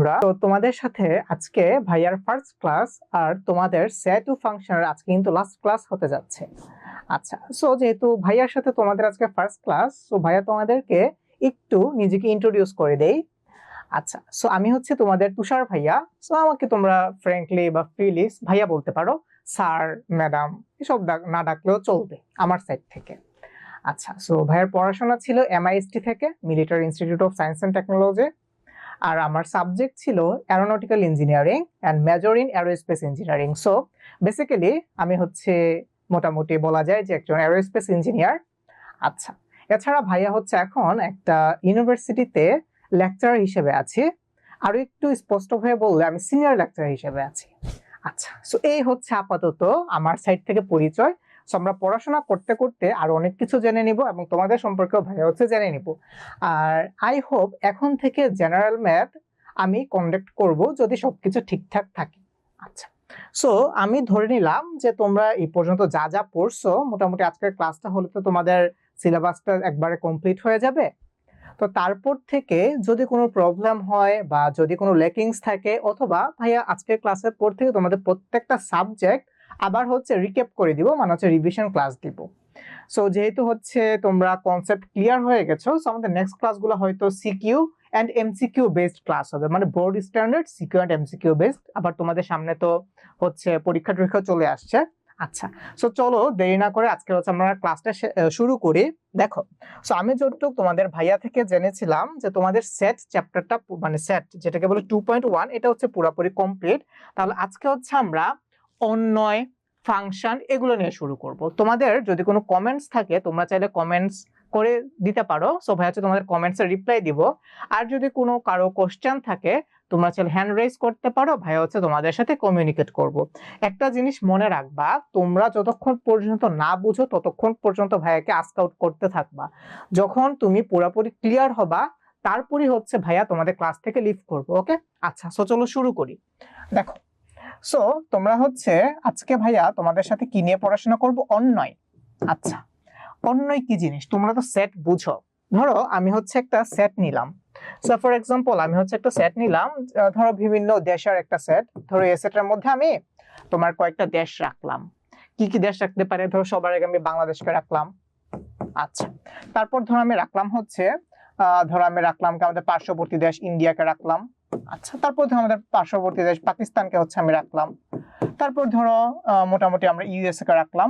বন্ধুরা, তো তোমাদের সাথে আজকে ভাইয়ার ফার্স্ট ক্লাস আর তোমাদের সেট টু ফাংশনের আজকে কিন্তু লাস্ট ক্লাস হতে যাচ্ছে। আচ্ছা, সো যেহেতু ভাইয়ার সাথে তোমাদের আজকে ফার্স্ট ক্লাস, সো ভাইয়া তোমাদেরকে একটু নিজেকে ইন্ট্রোডিউস করে দেই। আচ্ছা, সো আমি হচ্ছে তোমাদের তুষার ভাইয়া। সো আমাকে তোমরা ফ্র্যাঙ্কলি বা ফ্রিলি ভাইয়া বলতে পারো, স্যার, ম্যাডাম এসব না ডাকলেও চলবে আমার সাইড থেকে। আচ্ছা, সো ভাইয়ার পড়াশোনা ছিল MIST থেকে, military institute of science and technology. আর আমার সাবজেক্ট ছিল aeronautical engineering and major in aerospace engineering. So basically আমি হচ্ছে মোটামুটি বলা যায় যে একজন অ্যারোস্পেস ইঞ্জিনিয়ার। আচ্ছা, এছাড়া ভাইয়া হচ্ছে এখন একটা ইউনিভার্সিটিতে লেকচারার হিসেবে আছি, আরো একটু স্পষ্ট হয়ে বললে আমি সিনিয়র লেকচারার হিসেবে আছি। আচ্ছা, সো এই হচ্ছে আপাতত আমার সাইড থেকে পরিচয়। সো আমরা পড়াশোনা করতে করতে আরো অনেক কিছু জেনে নিব এবং তোমাদের সম্পর্কেও ভাইয়া হচ্ছে জেনে নিব। আর আই হোপ এখন থেকে জেনারেল ম্যাথ আমি কন্ডাক্ট করব যদি সবকিছু ঠিকঠাক থাকে। আচ্ছা, সো আমি ধরে নিলাম যে তোমরা এই পর্যন্ত যা যা পড়ছো মোটামুটি আজকের ক্লাসটা হলে তো তোমাদের সিলেবাসটা একবারে কমপ্লিট হয়ে যাবে। তো তারপর থেকে যদি কোনো প্রবলেম হয় বা যদি কোনো লেকিংস থাকে, অথবা ভাইয়া আজকের ক্লাসের পর থেকে তোমাদের প্রত্যেকটা সাবজেক্ট আবার হচ্ছে রিক্যাপ করে দিব, মানে হচ্ছে রিভিশন ক্লাস দিব। সো যেহেতু হচ্ছে তোমরা কনসেপ্ট ক্লিয়ার হয়ে গেছো, সো আমাদের নেক্সট ক্লাসগুলো হয়তো CQ and MCQ based class হবে, মানে board standard CQ and MCQ based. আবার তোমাদের সামনে তো হচ্ছে পরীক্ষা টরীক্ষা চলে আসছে। আচ্ছা, সো চলো দেরি না করে আজকে হচ্ছে আমরা ক্লাসটা শুরু করি। দেখো, সো আমি যতটুকু তোমাদের ভাইয়া থেকে জেনেছিলাম যে তোমাদের সেট চ্যাপ্টারটা, মানে সেট যেটাকে বলে 2.1, এটা হচ্ছে পুরোপুরি কমপ্লিট। তাহলে আজকে হচ্ছে আমরা অন্বয়, ফাংশন এগুলো নিয়ে শুরু করব। তোমাদের যদি কোনো কমেন্টস থাকে তোমরা চাইলে কমেন্টস করে দিতে পারো, সো ভাই হচ্ছে তোমাদের কমেন্টসের রিপ্লাই দিব। আর যদি কোনো কারো কোশ্চেন থাকে তোমরা চাইলে হ্যান্ড রেজ করতে পারো, ভাই হচ্ছে তোমাদের সাথে কমিউনিকেট করব। একটা জিনিস মনে রাখবা, তোমরা যতক্ষণ পর্যন্ত না বুঝো ততক্ষণ পর্যন্ত ভাইয়াকে আস্ক আউট করতে থাকবা। যখন তুমি পুরোপুরি ক্লিয়ার হবা তারপরই হচ্ছে ভাইয়া তোমাদের ক্লাস থেকে লিভ করবো। ওকে, আচ্ছা, সো চলো শুরু করি। দেখো, সো তোমরা হচ্ছে আজকে ভাইয়া তোমাদের সাথে কি নিয়ে পড়াশোনা করব? অন্বয়। আচ্ছা, অন্বয় কি জিনিস তোমরা তো সেট বুঝো। ধরো আমি হচ্ছে একটা সেট নিলাম। সো ফর এক্সাম্পল আমি হচ্ছে একটা সেট নিলাম, ধরো বিভিন্ন দেশের একটা সেট। ধরো এই সেটের মধ্যে আমি তোমার কয়েকটা দেশ রাখলাম। কি কি দেশ রাখতে পারে? ধরো সবার আগে আমি বাংলাদেশকে রাখলাম। আচ্ছা, তারপর ধরো আমি রাখলাম হচ্ছে ধরো আমি রাখলাম কি আমাদের পার্শ্ববর্তী দেশ ইন্ডিয়াকে রাখলাম। আচ্ছা, তারপর ধরো আমাদের পার্শ্ববর্তী দেশ পাকিস্তানকে হচ্ছে আমি রাখলাম। তারপর ধরো মোটামুটি আমরা ইউএসএ কে রাখলাম।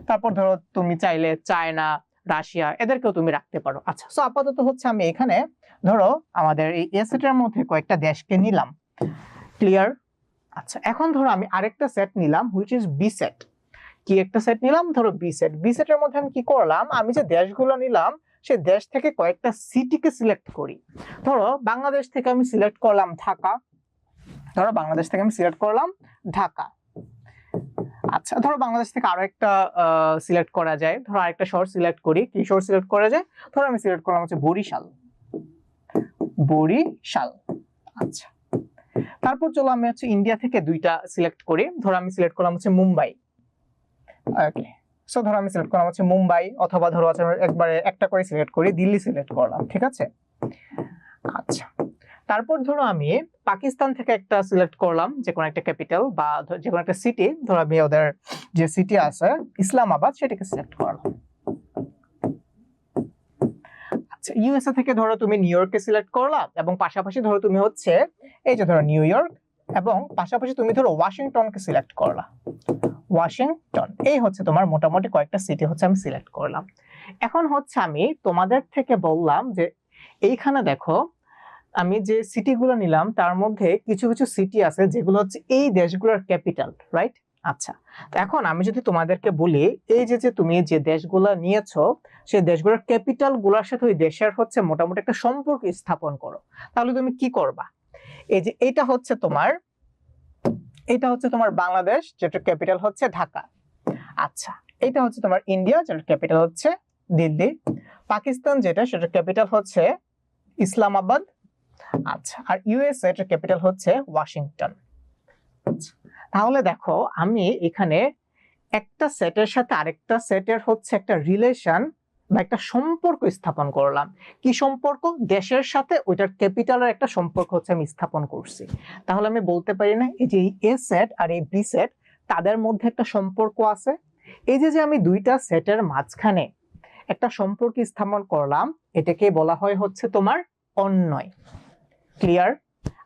তারপর ধরো তুমি চাইলে চায়না, রাশিয়া এদেরকেও তুমি রাখতে পারো। আচ্ছা, সো আপাতত হচ্ছে আমি এখানে ধরো আমাদের এই এ সেটের মধ্যে কয়েকটা দেশকে নিলাম। ক্লিয়ার? আচ্ছা, এখন ধরো আমি আরেকটা সেট নিলাম হুইচ ইজ বি সেট। কি একটা সেট নিলাম? ধরো বি সেট। বি সেটের মধ্যে আমি কি করলাম, আমি যে দেশগুলো নিলাম সে দেশ থেকে কয়েকটা সিটিকে সিলেক্ট করি। ধরো বাংলাদেশ থেকে আমি সিলেক্ট করলাম ঢাকা। ধরো বাংলাদেশ থেকে আমি সিলেক্ট করলাম ঢাকা। আচ্ছা, ধরো বাংলাদেশ থেকে আরো একটা সিলেক্ট করা যায়। ধরো আরেকটা শহর সিলেক্ট করি। কি শহর সিলেক্ট করা যায়? ধরো আমি সিলেক্ট করলাম হচ্ছে বরিশাল। বরিশাল। আচ্ছা, তারপর চলো আমি হচ্ছে ইন্ডিয়া থেকে দুইটা সিলেক্ট করি। ধরো আমি সিলেক্ট করলাম হচ্ছে মুম্বাই। ওকে, সো ধরো আমি সিলেক্ট করলাম হচ্ছে মুম্বাই, অথবা ধরো একবারে একটা করে সিলেক্ট করি, দিল্লি সিলেক্ট করলাম। ঠিক আছে? আচ্ছা, তারপর ধরো আমি পাকিস্তান থেকে একটা সিলেক্ট করলাম, যে কোনো একটা ক্যাপিটাল বা যে কোনো একটা সিটি। ধরো আমি ওদের যে সিটি আছে ইসলামাবাদ সেটাকে সিলেক্ট করলাম। আচ্ছা, ইউএসএ থেকে ধরো তুমি নিউ ইয়র্ককে সিলেক্ট করলাম, এবং পাশাপাশি ধরো তুমি হচ্ছে এই যে ধরো নিউ ইয়র্ক, এবং পাশাপাশি তুমি ধরো ওয়াশিংটনকে সিলেক্ট করলা। ওয়াশিংটন, এই হচ্ছে তোমার মোটামুটি কয়েকটা সিটি হচ্ছে আমি সিলেক্ট করলাম। এখন হচ্ছে আমি তোমাদের থেকে বললাম যে এইখানে দেখো আমি যে সিটিগুলো নিলাম তার মধ্যে কিছু কিছু সিটি আছে যেগুলো হচ্ছে এই দেশগুলোর ক্যাপিটাল, রাইট? আচ্ছা, তো এখন আমি যদি তোমাদেরকে বলি এই যে তুমি যে দেশগুলো নিয়েছো সেই দেশগুলোর ক্যাপিটাল গুলোর সাথে ওই দেশের হচ্ছে মোটামুটি একটা সম্পর্ক স্থাপন করো, তাহলে তুমি কি করবা? এই যে এটা হচ্ছে তোমার বাংলাদেশ, যেটার ক্যাপিটাল হচ্ছে ঢাকা। আচ্ছা, এটা হচ্ছে তোমার ইন্ডিয়া, যেটার ক্যাপিটাল হচ্ছে দিল্লি। পাকিস্তান যেটা, সেটার ক্যাপিটাল হচ্ছে ইসলামাবাদ। আচ্ছা, আর ইউএসএ এর ক্যাপিটাল হচ্ছে ওয়াশিংটন। তাহলে দেখো আমি এখানে একটা সেটের সাথে আরেকটা সেটের হচ্ছে একটা রিলেশন বা একটা সম্পর্ক স্থাপন করলাম। কি সম্পর্ক? দেশের সাথে ওইটার ক্যাপিটালের একটা সম্পর্ক হচ্ছে আমি স্থাপন করছি। তাহলে আমি বলতে পারি না এই যে এ সেট আর এই বি সেট তাদের মধ্যে একটা সম্পর্ক আছে। এই যে আমি দুইটা সেটের মাঝখানে একটা সম্পর্ক স্থাপন করলাম, এটাকে বলা হয় হচ্ছে তোমার অন্বয়। ক্লিয়ার?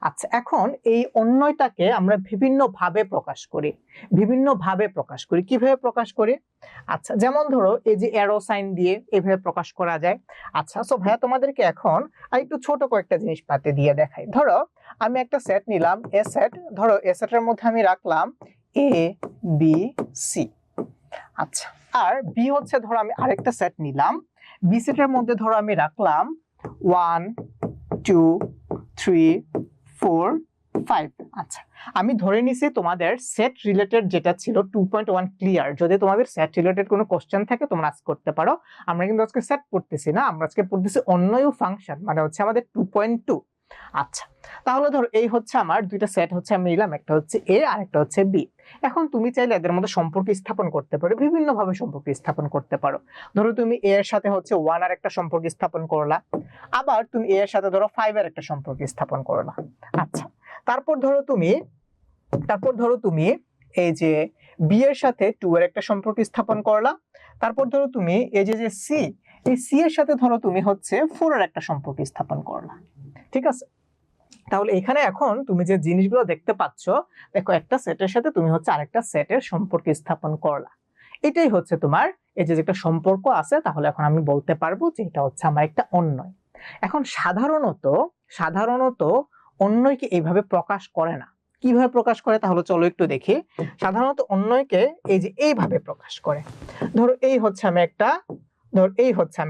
আচ্ছা, এখন এই অন্বয়টাকে আমরা বিভিন্ন ভাবে প্রকাশ করি। কিভাবে প্রকাশ করি? আচ্ছা, যেমন ধরো এই যে অ্যারো সাইন দিয়ে এভাবে প্রকাশ করা যায়। আচ্ছা, সো ভাইয়া তোমাদেরকে এখন আর একটু ছোট কয়েকটা জিনিস পাতে দিয়ে দেখাই। ধরো আমি একটা সেট নিলাম, এ সেট। ধরো এ সেটের মধ্যে আমি রাখলাম এ বি সি। আচ্ছা, আর বি হচ্ছে ধরো আমি আরেকটা সেট নিলাম, বি সেটের মধ্যে ধরো আমি রাখলাম 1 2 3 4 5। আচ্ছা, আমি ধরে নিছি তোমাদের সেট রিলেটেড যেটা ছিল 2.1 ক্লিয়ার। যদি তোমাদের সেট রিলেটেড কোনো কোশ্চেন থাকে তোমরা আজ করতে পারো। আমরা কিন্তু আজকে সেট পড়তেছি না, আমরা আজকে পড়তেছি অন্বয় ফাংশন, মানে হচ্ছে আমাদের 2.2। আচ্ছা, তাহলে ধরো এই হচ্ছে আমার দুইটা সেট হচ্ছে আমি নিলাম, একটা হচ্ছে এ আর একটা হচ্ছে বি। এখন তুমি চাইলে এদের মধ্যে সম্পর্ক স্থাপন করতে পারো, বিভিন্ন ভাবে সম্পর্ক স্থাপন করতে পারো। ধরো তুমি এ এর সাথে হচ্ছে 1 আর একটা সম্পর্ক স্থাপন করলা, আবার তুমি এ এর সাথে ধরো 5 এর একটা সম্পর্ক স্থাপন করলা। আচ্ছা, তারপর ধরো তুমি এই যে বি এর সাথে 2 এর একটা সম্পর্ক স্থাপন করলা। তারপর ধরো তুমি এই যে সি, এই সি এর সাথে ধরো তুমি হচ্ছে 4 এর একটা সম্পর্ক স্থাপন করলা। ঠিক আছে? তাহলে এখানে এখন তুমি যে জিনিসগুলো দেখতে পাচ্ছ, দেখো একটা সেটের সাথে তুমি হচ্ছে আরেকটা সেটের সম্পর্ক স্থাপন করলা। এটাই হচ্ছে তোমার এই যে একটা সম্পর্ক আছে। তাহলে এখন আমি বলতে পারবো যে এটা হচ্ছে আমার একটা অন্বয়। এখন সাধারণত অন্বয়কে এইভাবে প্রকাশ করে না। কিভাবে প্রকাশ করে তাহলে চলো একটু দেখি। সাধারণত অন্বয়কে এই যে এইভাবে প্রকাশ করে। ধরো এই হচ্ছে আমি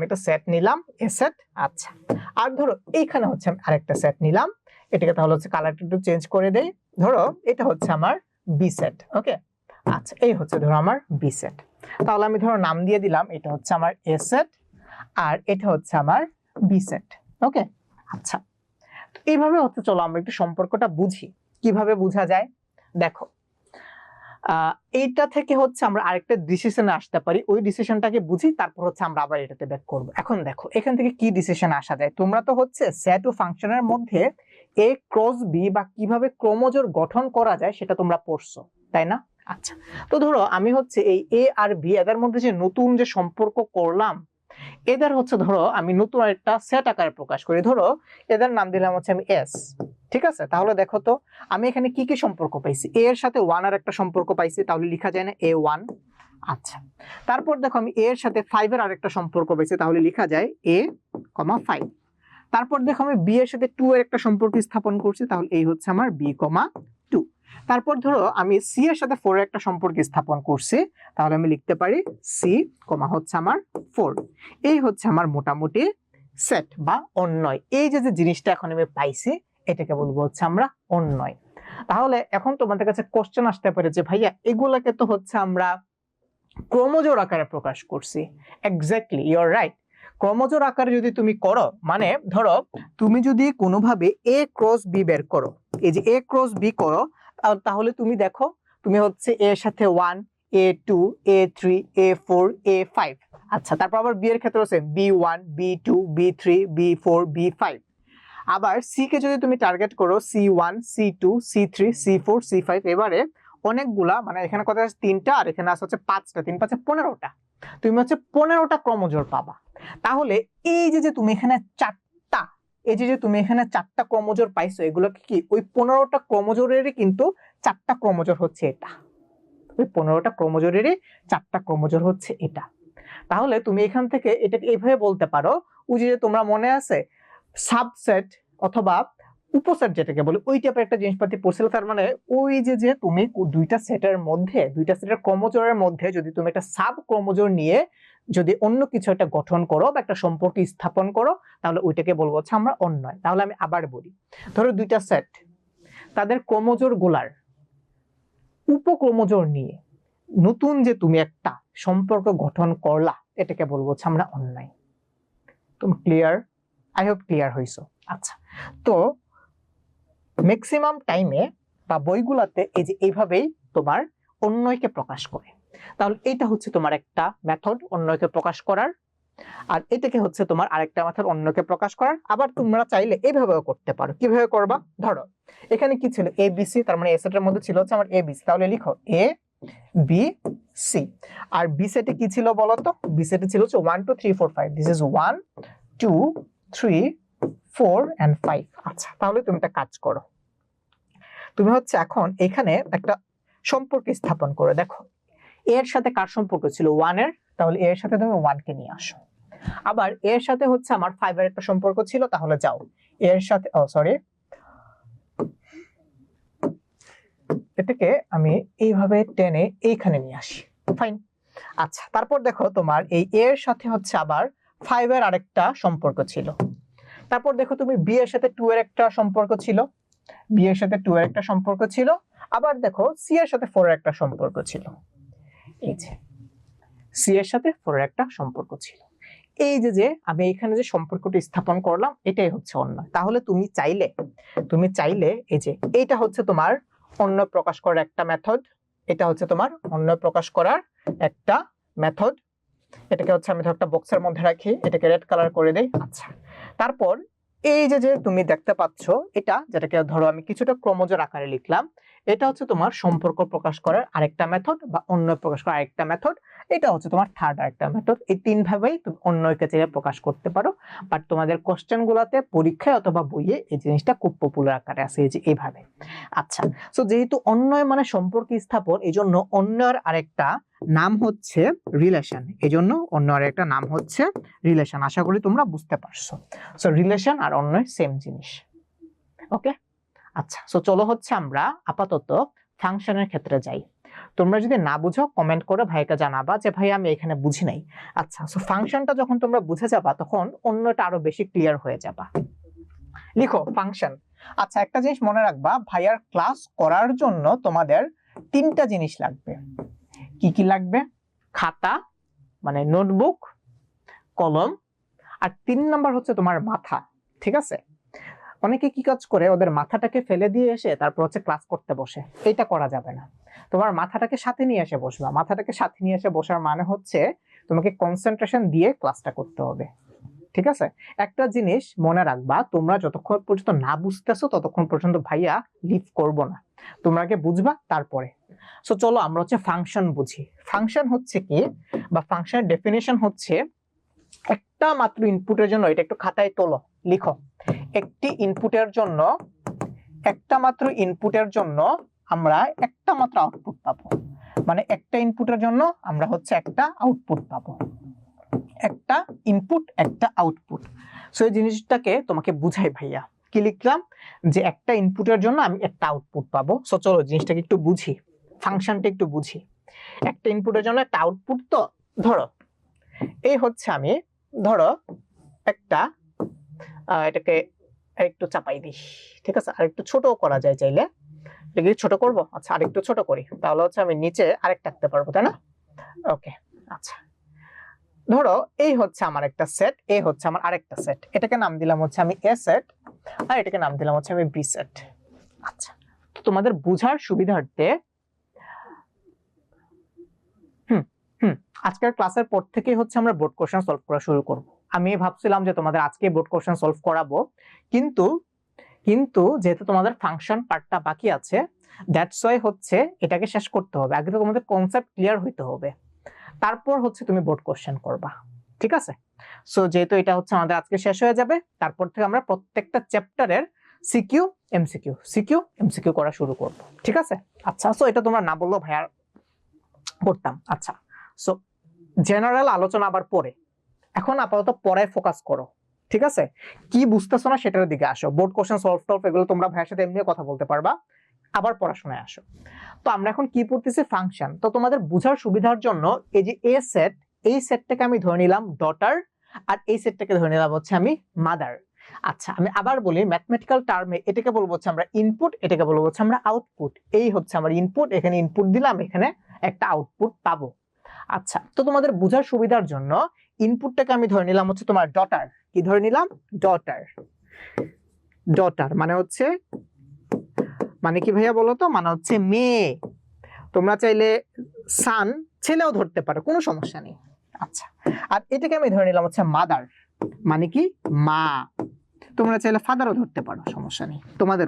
একটা সেট নিলাম, এ সেট। আচ্ছা, আর ধরো এইখানে হচ্ছে আমি আরেকটা সেট নিলাম, এটাকে তাহলে হচ্ছে কালারটা একটু চেঞ্জ করে দেই। ধরো এটা হচ্ছে আমার বি সেট। ওকে, আচ্ছা, এই হচ্ছে ধরো আমার বি সেট। তাহলে আমি ধরো নাম দিয়ে দিলাম এটা হচ্ছে আমার এ সেট আর এটা হচ্ছে আমার বি সেট। ওকে, আচ্ছা, তো এইভাবে হচ্ছে চলো আমরা একটু সম্পর্কটা বুঝি। কিভাবে বোঝা যায় দেখো, এইটা থেকে হচ্ছে আমরা আরেকটা ডিসিশনে আসতে পারি, ওই ডিসিশনটাকে বুঝি, তারপর হচ্ছে আমরা আবার এটাতে ব্যাক করব। এখন দেখো এখান থেকে কি ডিসিশন আসা যায়। তোমরা তো হচ্ছে সেট ও ফাংশনের মধ্যে এ ক্রস বি বা কিভাবে ক্রমজোড় গঠন করা যায় সেটা তোমরা পড়ছো, তাই না? আচ্ছা, তো ধরো আমি হচ্ছে এই এ আর বি এদের মধ্যে যে নতুন যে সম্পর্ক করলাম, এদের হচ্ছে ধরো আমি নতুন একটা সেট আকারে প্রকাশ করি। ধরো এদের নাম দিলাম হচ্ছে আমি এস। ঠিক আছে? তাহলে দেখো তো আমি এখানে কি কি সম্পর্ক পাইছি। এ এর সাথে 1 আর একটা সম্পর্ক পাইছি, তাহলে লেখা যায় না A1। আচ্ছা, তারপর দেখো আমি এ এর সাথে 5 এর আরেকটা সম্পর্ক পাইছি, তাহলে লেখা যায় A, 5। তারপর দেখো আমি বি এর সাথে 2 এর একটা সম্পর্ক স্থাপন করছি, তাহলে এই হচ্ছে আমার B, 2। তারপর ধরো আমি সি এর সাথে 4 এর একটা সম্পর্ক স্থাপন করছি, তাহলে আমি লিখতে পারি সি, হচ্ছে আমার 4। এই হচ্ছে আমার মোটামুটি সেট বা অন্বয়। এই যে জিনিসটা এখন আমি পাইছি, এটাকে বলবো হচ্ছে আমরা অন্বয়। তাহলে এখন তোমাদের কাছে কোশ্চেন আসতে পারে যে ভাইয়া এগুলাকে তো হচ্ছে আমরা ক্রমজোড় আকারে প্রকাশ করছি। Exactly, you are right. ক্রমজোড় আকারে যদি তুমি করো, মানে ধরো তুমি যদি কোনোভাবে এ ক্রস বি বের করো, এই যে এ ক্রস বি করো, তাহলে তুমি দেখো তুমি হচ্ছে এর সাথে 1, A2, A3, A4, A5। আচ্ছা, তারপর আবার বি এর ক্ষেত্রে আছে B1, B2, B3, B4, B5। আবার সি কে যদি তুমি টার্গেট করো C1, C2, C3, C4, C5। এবারে অনেকগুলা, মানে এখানে কত আছে 3টা আর এখানে আছে হচ্ছে 5টা, 3 5 15টা। তুমি হচ্ছে 15টা ক্রমজোড় পাবা। তাহলে এই যে তুমি এখানে 4টা, এই যে তুমি এখানে 4টা ক্রমজোড় পাইছো, এগুলো কি ওই 15টা ক্রমজোড়েরই কিন্তু 4টা ক্রমজোড় হচ্ছে এটা। ওই 15টা ক্রমজোড়েরই 4টা ক্রমজোড় হচ্ছে এটা। তাহলে তুমি এখান থেকে এটাকে এইভাবে বলতে পারো, ওই যে তোমরা মনে আছে সাবসেট অথবা উপসেট যেটাকে বলে, ওই টাইপের একটা জিনিসপাতি পড়ছিল। তার মানে ওই যে তুমি দুইটা সেটের ক্রমজোড়ের মধ্যে যদি তুমি একটা সাব ক্রমজোড় নিয়ে যদি অন্য কিছু একটা গঠন করো বা একটা সম্পর্ক স্থাপন করো, তাহলে ওইটাকে বলবো হচ্ছে আমরা অন্বয়। তাহলে আমি আবার বলি, ধরো দুইটা সেট, তাদের ক্রমজোড় গুলার উপক্রমজোড় নিয়ে নতুন যে তুমি একটা সম্পর্ক গঠন করলা, এটাকে বলবো হচ্ছে আমরা অন্বয়। তুমি ক্লিয়ার? আই হোপ ক্লিয়ার হইছো। আচ্ছা, তো ম্যাক্সিমাম টাইমে বা বইগুলাতে এই যে এইভাবেই তোমার অন্বয়কে প্রকাশ করে। তাহলে এইটা হচ্ছে তোমার একটা মেথড অন্বয়কে প্রকাশ করার। আর এটাকে হচ্ছে তোমার আরেকটা মেথড অন্যকে প্রকাশ করার। আবার তোমরা চাইলে এইভাবেও করতে পারো। কিভাবে করবা? ধরো এখানে কি ছিল, এ বি সি, তার মানে এ সেটের মধ্যে ছিল হচ্ছে আমার এ বি সি, তাহলে লিখো এ বি সি। আর বি সেটে কি ছিল বলো তো? বি সেটে ছিল হচ্ছে 1 2 3 4 5, দিস ইজ 1 2 3 4 and 5। আচ্ছা, তাহলে তুমি একটা কাজ করো, তুমি হচ্ছে এখন এখানে একটা সম্পর্ক স্থাপন করে দেখো এর সাথে কার সম্পর্ক ছিল 1 এর, তাহলে এর সাথে তুমি 1 কে নিয়ে আসো। আবার এর সাথে হচ্ছে আমার 5 এর একটা সম্পর্ক ছিল, তাহলে যাও এর সাথে, সরি, এটাকে আমি এইভাবে টেনে এইখানে নিয়ে আসি, ফাইন। আচ্ছা, তারপর দেখো তোমার এই এর সাথে হচ্ছে আবার 5 এর আরেকটা সম্পর্ক ছিল। তারপর দেখো তুমি বি এর সাথে 2 এর একটা সম্পর্ক ছিল, বি এর সাথে 2 এর একটা সম্পর্ক ছিল। আবার দেখো সি এর সাথে 4 এর একটা সম্পর্ক ছিল, এই যে সি এর সাথে 4 এর একটা সম্পর্ক ছিল। এই যে আমি এখানে যে সম্পর্কটি স্থাপন করলাম এটাই হচ্ছে অন্যয়। তাহলে তুমি চাইলে এই যে এইটা হচ্ছে তোমার অন্যয় প্রকাশ করার একটা মেথড, এটা হচ্ছে তোমার অন্যয় প্রকাশ করার একটা মেথড। এটাকে হচ্ছে আমি একটা বক্সের মধ্যে রাখি, এটাকে রেড কালার করে দেই। আচ্ছা, তারপর এই যে তুমি দেখতে পাচ্ছ এটা, যেটাকে ধরো আমি কিছুটা ক্রমজোর আকারে লিখলাম, এটা হচ্ছে তোমার সম্পর্ক প্রকাশ করার আরেকটা মেথড বা অন্যয় প্রকাশ করার আরেকটা মেথড। এটা হচ্ছে তোমার থার্ড আরেকটা মেথড। এই তিন ভাবেই তুমি অন্যয়কে চাইলে প্রকাশ করতে পারো, বাট তোমাদের কোশ্চেন গুলাতে পরীক্ষায় অথবা বইয়ে এই জিনিসটা খুব পপুলার আকারে আছে, এই যে এইভাবে। আচ্ছা, সো যেহেতু অন্যয় মানে সম্পর্ক স্থাপন, এই জন্য অন্যয়ের আরেকটা নাম হচ্ছে রিলেশন, এই জন্য অন্য আরেকটা নাম হচ্ছে রিলেশন। আশা করি তোমরা বুঝতে পারছো। সো রিলেশন আর অন্যয় সেম জিনিস, ওকে। আচ্ছা, সো চলো হচ্ছে আমরা আপাতত ফাংশনের ক্ষেত্রে যাই। তোমরা যদি না বুঝো কমেন্ট করে ভাইকে জানাবা যে ভাই আমি এখানে বুঝি নাই। আচ্ছা, সো ফাংশনটা যখন তোমরা বুঝে যাবা তখন অন্যটা আরো বেশি ক্লিয়ার হয়ে যাবা। লিখো ফাংশন। আচ্ছা, একটা জিনিস মনে রাখবা, ভাইয়ার ক্লাস করার জন্য তোমাদের তিনটা জিনিস লাগবে। কি কি লাগবে? খাতা মানে নোটবুক, কলম, আর 3 নাম্বার হচ্ছে তোমার মাথা, ঠিক আছে? অনেকে কি কাজ করে, ওদের মাথাটাকে ফেলে দিয়ে এসে তারপর হচ্ছে ক্লাস করতে বসে, এটা করা যাবে না। তোমার মাথাটাকে সাথে নিয়ে এসে বসবা। মাথাটাকে সাথে নিয়ে এসে বসার মানে হচ্ছে তোমাকে কনসেন্ট্রেশন দিয়ে ক্লাসটা করতে হবে, ঠিক আছে? একটা জিনিস মনে রাখবা, তোমরা যতক্ষণ পর্যন্ত না বুঝতেছো ততক্ষণ পর্যন্ত ভাইয়া লিভ করব না, তোমরা আগে বুঝবা তারপরে। সো চলো আমরা হচ্ছে ফাংশন বুঝি। ফাংশন হচ্ছে কি, বা ফাংশনের ডেফিনেশন হচ্ছে একটা মাত্র ইনপুটের জন্য, এটা একটু খাতায় তোলো, লিখো একটি ইনপুটের জন্য, একটা মাত্র ইনপুটের জন্য আমরা একটা মাত্র আউটপুট পাবো। মানে একটা ইনপুটের জন্য আমরা হচ্ছে একটা আউটপুট পাবো, একটা ইনপুট একটা আউটপুট। সো এই জিনিসটাকে তোমাকে বুঝাই ভাইয়া, কি লিখলাম যে একটা ইনপুটের জন্য আমি একটা আউটপুট পাবো। সো চলো জিনিসটাকে একটু বুঝি, ফাংশনটা একটু বুঝি। একটা ইনপুটের জন্য একটা আউটপুট, তো ধরো এই হচ্ছে আমি, ধরো একটা এটাকে আরেকটু চাপাই দিই, ঠিক আছে? আরেকটু ছোট করা যায় চাইলে, এটাকে ছোট করব। আচ্ছা, আরেকটু ছোট করি, তাহলে হচ্ছে আমি নিচে আরেকটা রাখতে পারবো, তাই না? ওকে, আচ্ছা, ধরো এই হচ্ছে আমার একটা সেট, এ হচ্ছে আমার আরেকটা সেট, এটাকে নাম দিলাম হচ্ছে আমি এ সেট, আর এটাকে নাম দিলাম হচ্ছে আমি বি সেট। আচ্ছা, তো তোমাদের বোঝার সুবিধার্থে আজকের ক্লাসের পর থেকে হচ্ছে আমরা বোর্ড কোশ্চেন সলভ করা শুরু করব। আমি ভাবছিলাম যে তোমাদের আজকে বোর্ড কোশ্চেন সলভ করাবো, কিন্তু কিন্তু যেহেতু তোমাদের ফাংশন পার্টটা বাকি আছে, দ্যাটস ওয়াই হচ্ছে এটাকে শেষ করতে হবে। আগে তো তোমাদের কনসেপ্ট ক্লিয়ার হইতে হবে, তারপর হচ্ছে তুমি বোর্ড কোশ্চেন করবা, ঠিক আছে? সো যেহেতু এটা হচ্ছে আমাদের আজকে শেষ হয়ে যাবে, তারপর থেকে আমরা প্রত্যেকটা চ্যাপ্টারের সিকিউ এমসিকিউ করা শুরু করব, ঠিক আছে? আচ্ছা, সো এটা তোমরা না বললেও ভাইয়া করতাম। আচ্ছা, সো জেনারেল আলোচনা আবার পরে, এখন আপাতত পড়ায় ফোকাস করো, ঠিক আছে? কি বুঝতেছো না সেটার দিকে আসো। বোর্ড কোশ্চেন সলভ টলভ এগুলো তোমরা ভাইয়ের সাথে এমনি কথা বলতে পারবা, আবার পড়াশোনায় আসো। তো আমরা এখন কি পড়তেছি? ফাংশন। তো তোমাদের বোঝার সুবিধার জন্য এই যে এ সেট, এই সেটটাকে আমি ধরে নিলাম ডটার, আর এই সেটটাকে ধরে নিলাম হচ্ছে আমি মাদার। আচ্ছা, আমি আবার বলি, ম্যাথমেটিক্যাল টার্মে এটাকে বলবো হচ্ছে আমরা ইনপুট, এটাকে বলবো হচ্ছে আমরা আউটপুট। এই হচ্ছে আমার ইনপুট, এখানে ইনপুট দিলাম, এখানে একটা আউটপুট পাবো। আচ্ছা, তো তোমাদের বোঝার সুবিধার জন্য ইনপুটটাকে আমি ধরে নিলাম হচ্ছে তোমার ডটার। কি ধরে নিলাম? ডটার। ডটার মানে হচ্ছে, মানে কি ভাইয়া বলো তো? মানে হচ্ছে মেয়ে। তোমরা চাইলে সান ছেলেও ধরতে পারো, কোনো সমস্যা নেই। আচ্ছা, আর এটাকে আমি ধরে নিলাম হচ্ছে মাদার, মানে কি মা। তোমরা চাইলে ফাদারও ধরতে পারো, সমস্যা নেই, তোমাদের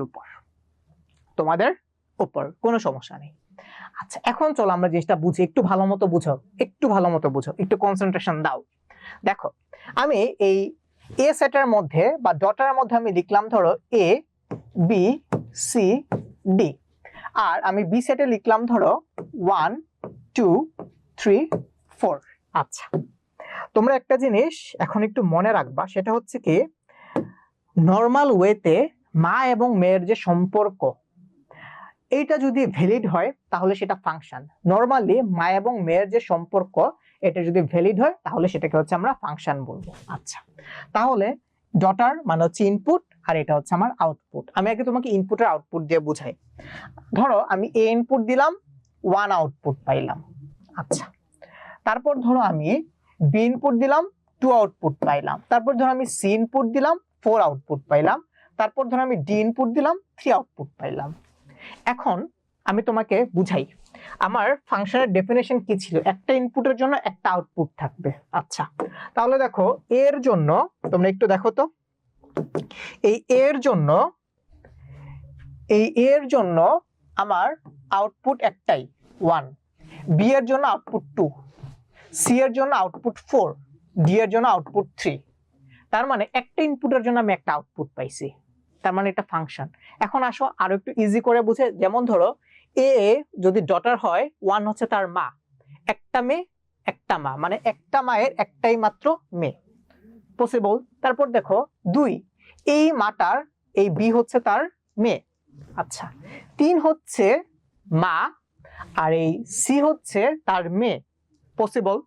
উপর কোনো সমস্যা নেই। আচ্ছা, এখন চলো আমরা জিনিসটা বুঝি, একটু ভালো মতো বুঝো, একটু কনসেন্ট্রেশন দাও। দেখো, আমি এই এ সেটের মধ্যে বা ডটার মধ্যে আমি লিখলাম ধরো এ বি সি ডি, আর আমি বি সেটে লিখলাম ধরো 1 2 3 4। আচ্ছা, তোমরা একটা জিনিস এখন একটু মনে রাখবা, সেটা হচ্ছে কি নর্মাল ওয়েতে মা এবং মেয়ের যে সম্পর্ক, এইটা যদি ভ্যালিড হয় তাহলে সেটা ফাংশন। নরমালি মা এবং মেয়ের যে সম্পর্ক, এটা যদি ভ্যালিড হয় তাহলে সেটাকে হচ্ছে আমরা ফাংশন বলবো। আচ্ছা, তাহলে ডটার মানে হচ্ছে ইনপুট, আর এটা হচ্ছে আমার আউটপুট। আমি আগে তোমাকে ইনপুট আর আউটপুট দিয়ে বুঝাই। ধরো আমি এ ইনপুট দিলাম, 1 আউটপুট পাইলাম। আচ্ছা, তারপর ধরো আমি বি ইনপুট দিলাম, 2 আউটপুট পাইলাম। তারপর ধরো আমি সি ইনপুট দিলাম, 4 আউটপুট পাইলাম। তারপর ধরো আমি ডি ইনপুট দিলাম, 3 আউটপুট পাইলাম। এখন আমি তোমাকে বুঝাই, আমার ফাংশনের ডেফিনেশন কি ছিল, একটা ইনপুটের জন্য একটা আউটপুট থাকবে। আচ্ছা, তাহলে দেখো এর জন্য তোমরা একটু দেখো তো, এই এর জন্য আমার আউটপুট একটাই 1, বি এর জন্য আউটপুট 2, সি এর জন্য আউটপুট 4, ডি এর জন্য আউটপুট 3। তার মানে একটা ইনপুটের জন্য আমি একটা আউটপুট পাইছি, তার মানে এটা ফাংশন। এখন আসো আরো একটু ইজি করে বুঝে, যেমন ধরো এ যদি ডটার হয়, 1 হচ্ছে তার মা, একটা মেয়ে একটা মা, মানে একটা মায়ের একটাই মাত্র মেয়ে, পসিবল। তারপর দেখো 2, এই মাটার এই বি হচ্ছে তার মেয়ে। আচ্ছা, 3 হচ্ছে মা আর এই সি হচ্ছে তার মেয়ে, পসিবল।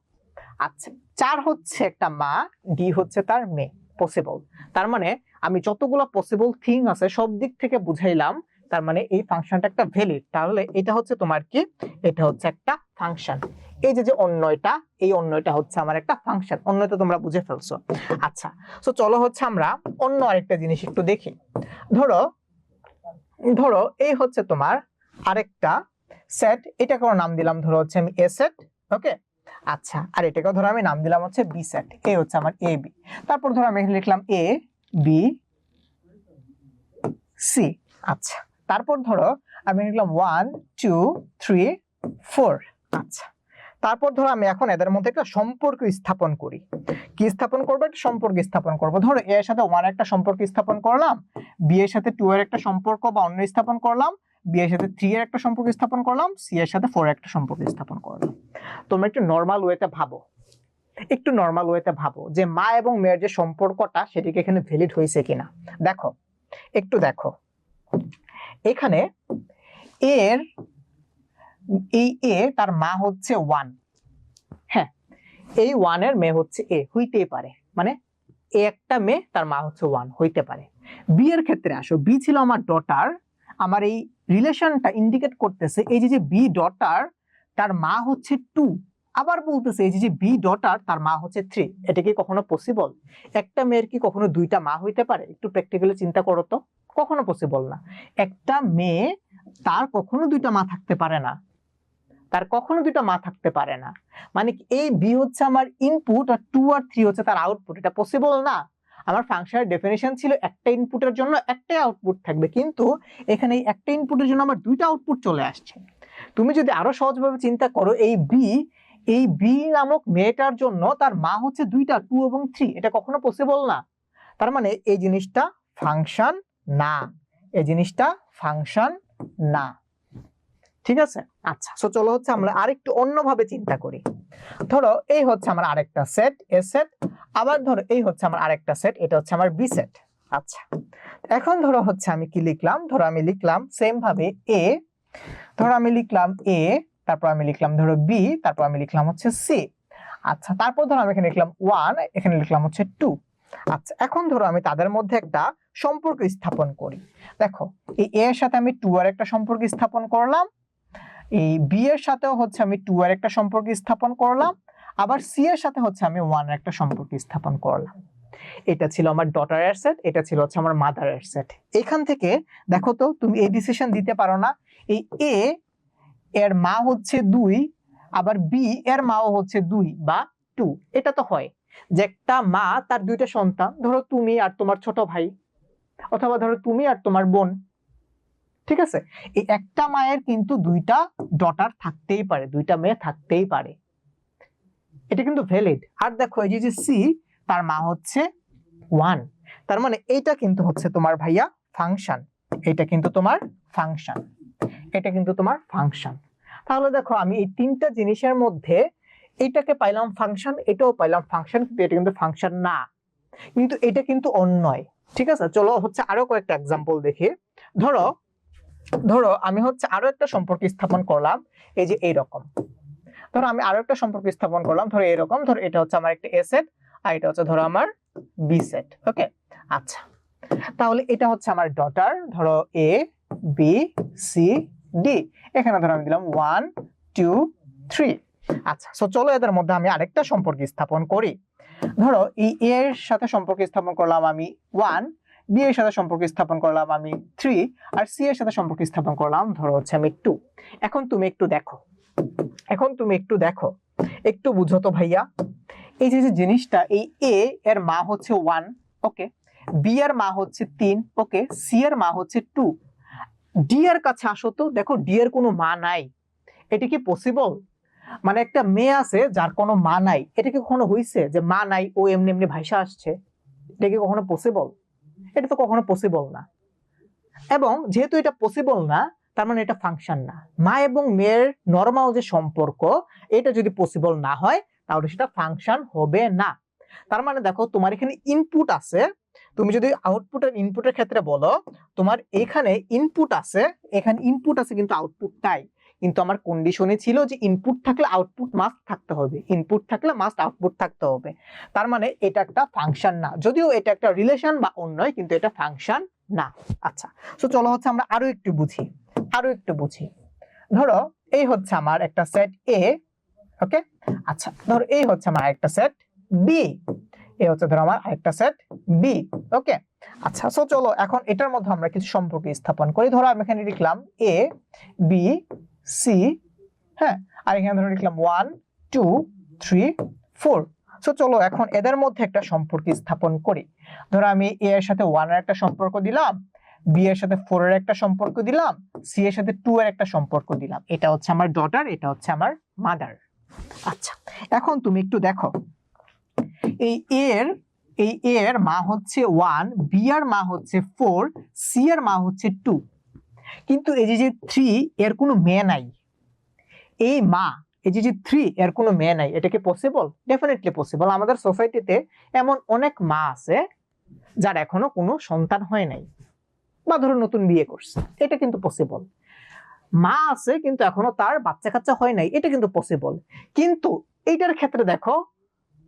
আচ্ছা, 4 হচ্ছে একটা মা, ডি হচ্ছে তার মেয়ে, পসিবল। তার মানে আমি যতগুলো পসিবল থিং আছে সব দিক থেকে বুঝাইলাম, তার মানে এই ফাংশনটা একটা ভ্যালিড। তাহলে এটা হচ্ছে তোমার কি, এটা হচ্ছে একটা ফাংশন। এই যে অন্যটা, এই অন্যটা হচ্ছে আমার একটা ফাংশন। অন্যটা তোমরা বুঝে ফেলছো। আচ্ছা, সো চলো হচ্ছে আমরা অন্য আরেকটা জিনিস একটু দেখি। ধরো এই হচ্ছে তোমার আরেকটা সেট, এটাকে নাম দিলাম ধরো হচ্ছে আমি এ সেট, ওকে। আচ্ছা, আর এটাকে ধরো আমি নাম দিলাম হচ্ছে বি সেট, এই হচ্ছে আমার এ বি। তারপর ধরো আমি এখানে লিখলাম এ বি সি। আচ্ছা, তারপর ধরো আমি লিখলাম 1 2 3 4। আচ্ছা, তারপর ধরো আমি এখন এদের মধ্যে একটা সম্পর্ক স্থাপন করি। কি স্থাপন করবো? একটা সম্পর্ক স্থাপন করবো। ধরো এর সাথে 1 একটা সম্পর্ক স্থাপন করলাম, বি এর সাথে 2 এর একটা সম্পর্ক বা অন্য স্থাপন করলাম, বি এর সাথে 3 এর একটা সম্পর্ক স্থাপন করলাম, সি এর সাথে 4 এর একটা সম্পর্ক স্থাপন করলাম। তোমরা একটু নর্মাল ওয়েতে ভাবো, যে মা এবং মেয়ের যে সম্পর্কটা, সেটিকে এখানে ভ্যালিড হয়েছে কিনা। দেখো, একটু দেখো, এখানে এর এই এ তার মা হচ্ছে 1, হ্যাঁ, এই 1 এর মেয়ে হচ্ছে এ, হইতেই পারে, মানে এ একটা মেয়ে তার মা হচ্ছে 1, হইতে পারে। বি এর ক্ষেত্রে আসো, বি ছিল আমার ডটার, আমার এই রিলেশনটা ইন্ডিকেট করতেছে এই যে বি ডটার তার মা হচ্ছে 2, আবার বলতেছে এই যে বি ডটার তার মা হচ্ছে 3। এটা কি কখনো পসিবল? একটা মেয়ের কি কখনো দুইটা মা হইতে পারে? একটু প্র্যাকটিক্যালি চিন্তা করো তো, কখনো পসিবল না। একটা মেয়ে তার কখনো দুইটা মা থাকতে পারে না, মানে এই বি হচ্ছে আমার ইনপুট আর 2 আর 3 হচ্ছে তার আউটপুট, এটা পসিবল না। আমার ফাংশনের ডেফিনিশন ছিল একটা ইনপুটের জন্য একটাই আউটপুট থাকবে, কিন্তু এখানে এই একটা ইনপুটের জন্য আমার দুইটা আউটপুট চলে আসছে। তুমি যদি আরো সহজভাবে চিন্তা করো, এই বি নামক মেয়েটার জন্য তার মা হচ্ছে দুইটা, 2 এবং 3, এটা কখনো পসিবল না। তার মানে এই জিনিসটা ফাংশন না, ঠিক আছে। আচ্ছা, সো চলো হচ্ছে আমরা আরেকটু অন্যভাবে চিন্তা করি। ধরো এই হচ্ছে আমার আরেকটা সেট এ সেট, আবার ধরো এই হচ্ছে আমার আরেকটা সেট, এটা হচ্ছে আমার বি সেট। আচ্ছা, এখন ধরো হচ্ছে আমি কি লিখলাম, ধরো আমি লিখলাম সেম ভাবে এ, ধরো আমি লিখলাম এ, তারপর আমি লিখলাম ধরো বি, তারপর আমি লিখলাম হচ্ছে সি। আচ্ছা, তারপর ধরো আমি এখানে লিখলাম 1, এখানে লিখলাম হচ্ছে 2। আচ্ছা, এখন ধরো আমি তাদের মধ্যে একটা সম্পর্ক স্থাপন করি। দেখো, এই এ এর সাথে আমি 2 এর একটা সম্পর্ক স্থাপন করলাম, এই বি এর সাথেও হচ্ছে আমি 2 এর একটা সম্পর্ক স্থাপন করলাম, আবার সি এর সাথে হচ্ছে আমি 1 এর একটা সম্পর্ক স্থাপন করলাম। এটা ছিল আমার ডটারের সেট, এটা ছিল হচ্ছে আমার মাদারের সেট। এখান থেকে দেখো তো, তুমি এই ডিসিশন দিতে পারো না, এই এ এর মা হচ্ছে 2, আবার বি এর মাও হচ্ছে 2 বা টু, এটা তো হয় যে একটা মা তার দুইটা সন্তান, ধরো তুমি আর তোমার ছোট ভাই, অথবা ধরো তুমি আর তোমার বোন, ঠিক আছে? এই একটা মায়ের কিন্তু দুইটা ডটার থাকতেই পারে, দুইটা মেয়ে থাকতেই পারে, এটা কিন্তু ভ্যালিড। আর দেখো এই যে সি, তার মা হচ্ছে 1, তার মানে এইটা কিন্তু হচ্ছে তোমার ভাইয়া ফাংশন, এটা কিন্তু তোমার ফাংশন, এটা কিন্তু তোমার ফাংশন। তাহলে দেখো আমি এই তিনটা জিনিসের মধ্যে এটাকে পাইলাম ফাংশন, এটাও পাইলাম ফাংশন, কিন্তু এটা কিন্তু ফাংশন না, কিন্তু এটা কিন্তু অন্যয়। ঠিক আছে, চলো হচ্ছে আরো কয়েকটা এক্সাম্পল দেখি। ধরো ধরো আমি হচ্ছে আরো একটা সম্পর্ক স্থাপন করলাম, এই যে এইরকম। ধরো আমি আরো একটা সম্পর্ক স্থাপন করলাম, ধরো এরকম, ধরো এটা হচ্ছে আমার একটা এ সেট, আর এটা হচ্ছে ধরো আমার বি সেট। ওকে, আচ্ছা, তাহলে এটা হচ্ছে আমার ডটার, ধরো এ বি সি ডি, এখানে ধরো আমি দিলাম 1 2 3। আচ্ছা, সো চলো এদের মধ্যে আমি আরেকটা সম্পর্ক স্থাপন করি। ধরো এই এ এর সাথে সম্পর্ক স্থাপন করলাম আমি 1, বি এর সাথে সম্পর্ক স্থাপন করলাম আমি 3, আর সি এর সাথে সম্পর্ক স্থাপন করলাম ধরো হচ্ছে আমি 2। এখন তুমি একটু দেখো, একটু বুঝো তো ভাইয়া, এই যে জিনিসটা, এই এ এর মা হচ্ছে 1, ওকে, বি এর মা হচ্ছে 3, ওকে, সি এর মা হচ্ছে 2, ডি এর কাছে আসো তো, দেখো ডি এর কোনো মা নাই, এটা কি পসিবল? মানে একটা মেয়ে আছে যার কোনো মা নাই, এটা কি কখনো হইছে যে মা নাই ও এমনি এমনি ভাইসা আসছে? এটা কি কখনো পসিবল? এটা তো কখনো পসিবল না। এবং যেহেতু এটা পসিবল না, তার মানে এটা ফাংশন না। মা এবং মেয়ের নরমাল যে সম্পর্ক, এটা যদি পসিবল না হয় তাহলে সেটা ফাংশন হবে না। তার মানে দেখো তোমার এখানে ইনপুট আছে, তুমি যদি আউটপুট আর ইনপুটের ক্ষেত্রে বলো, তোমার এখানে ইনপুট আছে, এখানে ইনপুট আছে কিন্তু আউটপুট নাই, কিন্তু আমার কন্ডিশনে ছিল যে ইনপুট থাকলে আউটপুট মাস্ট থাকতে হবে, ইনপুট থাকলে মাস্ট আউটপুট থাকতে হবে। তার মানে এটা একটা ফাংশন না, যদিও এটা একটা রিলেশন বা অন্যয়, কিন্তু এটা ফাংশন না। আচ্ছা, তো চলো হচ্ছে আমরা আরো একটু বুঝি। ধরো এই হচ্ছে আমার একটা সেট এ, ওকে, আচ্ছা, ধরো এই হচ্ছে আমার একটা সেট বি, এই হচ্ছে ধরো আমার আরেকটা সেট বি, ওকে, আচ্ছা, সো চলো এখন এটার মধ্যে আমরা কিছু সম্পর্ক স্থাপন করি। ধরো আমি এখানে লিখলাম এ বি সি, হ্যাঁ, আর এখানে ধরো লিখলাম 1 2 3 4। সো চলো এখন এদের মধ্যে একটা সম্পর্ক স্থাপন করি। ধরো আমি এ এর সাথে 1 এর একটা সম্পর্ক দিলাম, বি এর সাথে 4 এর একটা সম্পর্ক দিলাম, সি এর সাথে 2 এর একটা সম্পর্ক দিলাম, এটা হচ্ছে আমার ডটার, এটা হচ্ছে আমার মাদার। আচ্ছা, এখন তুমি একটু দেখো, এই এ এর মা হচ্ছে 1, বি এর মা হচ্ছে 4, সি এর মা হচ্ছে 2, কিন্তু এই যে 3 এর কোনো মেয়ে নাই, এই মা এই যে 3 এর কোনো মেয়ে নাই, এটা কি পসিবল? Definitely possible. আমাদের সোসাইটিতে এমন অনেক মা আছে যার এখনো কোনো সন্তান হয় নাই, বা ধরো নতুন বিয়ে করছে, এটা কিন্তু পসিবল। মা আছে কিন্তু এখনো তার বাচ্চা কাচ্চা হয় নাই, এটা কিন্তু পসিবল। কিন্তু এইটার ক্ষেত্রে দেখো,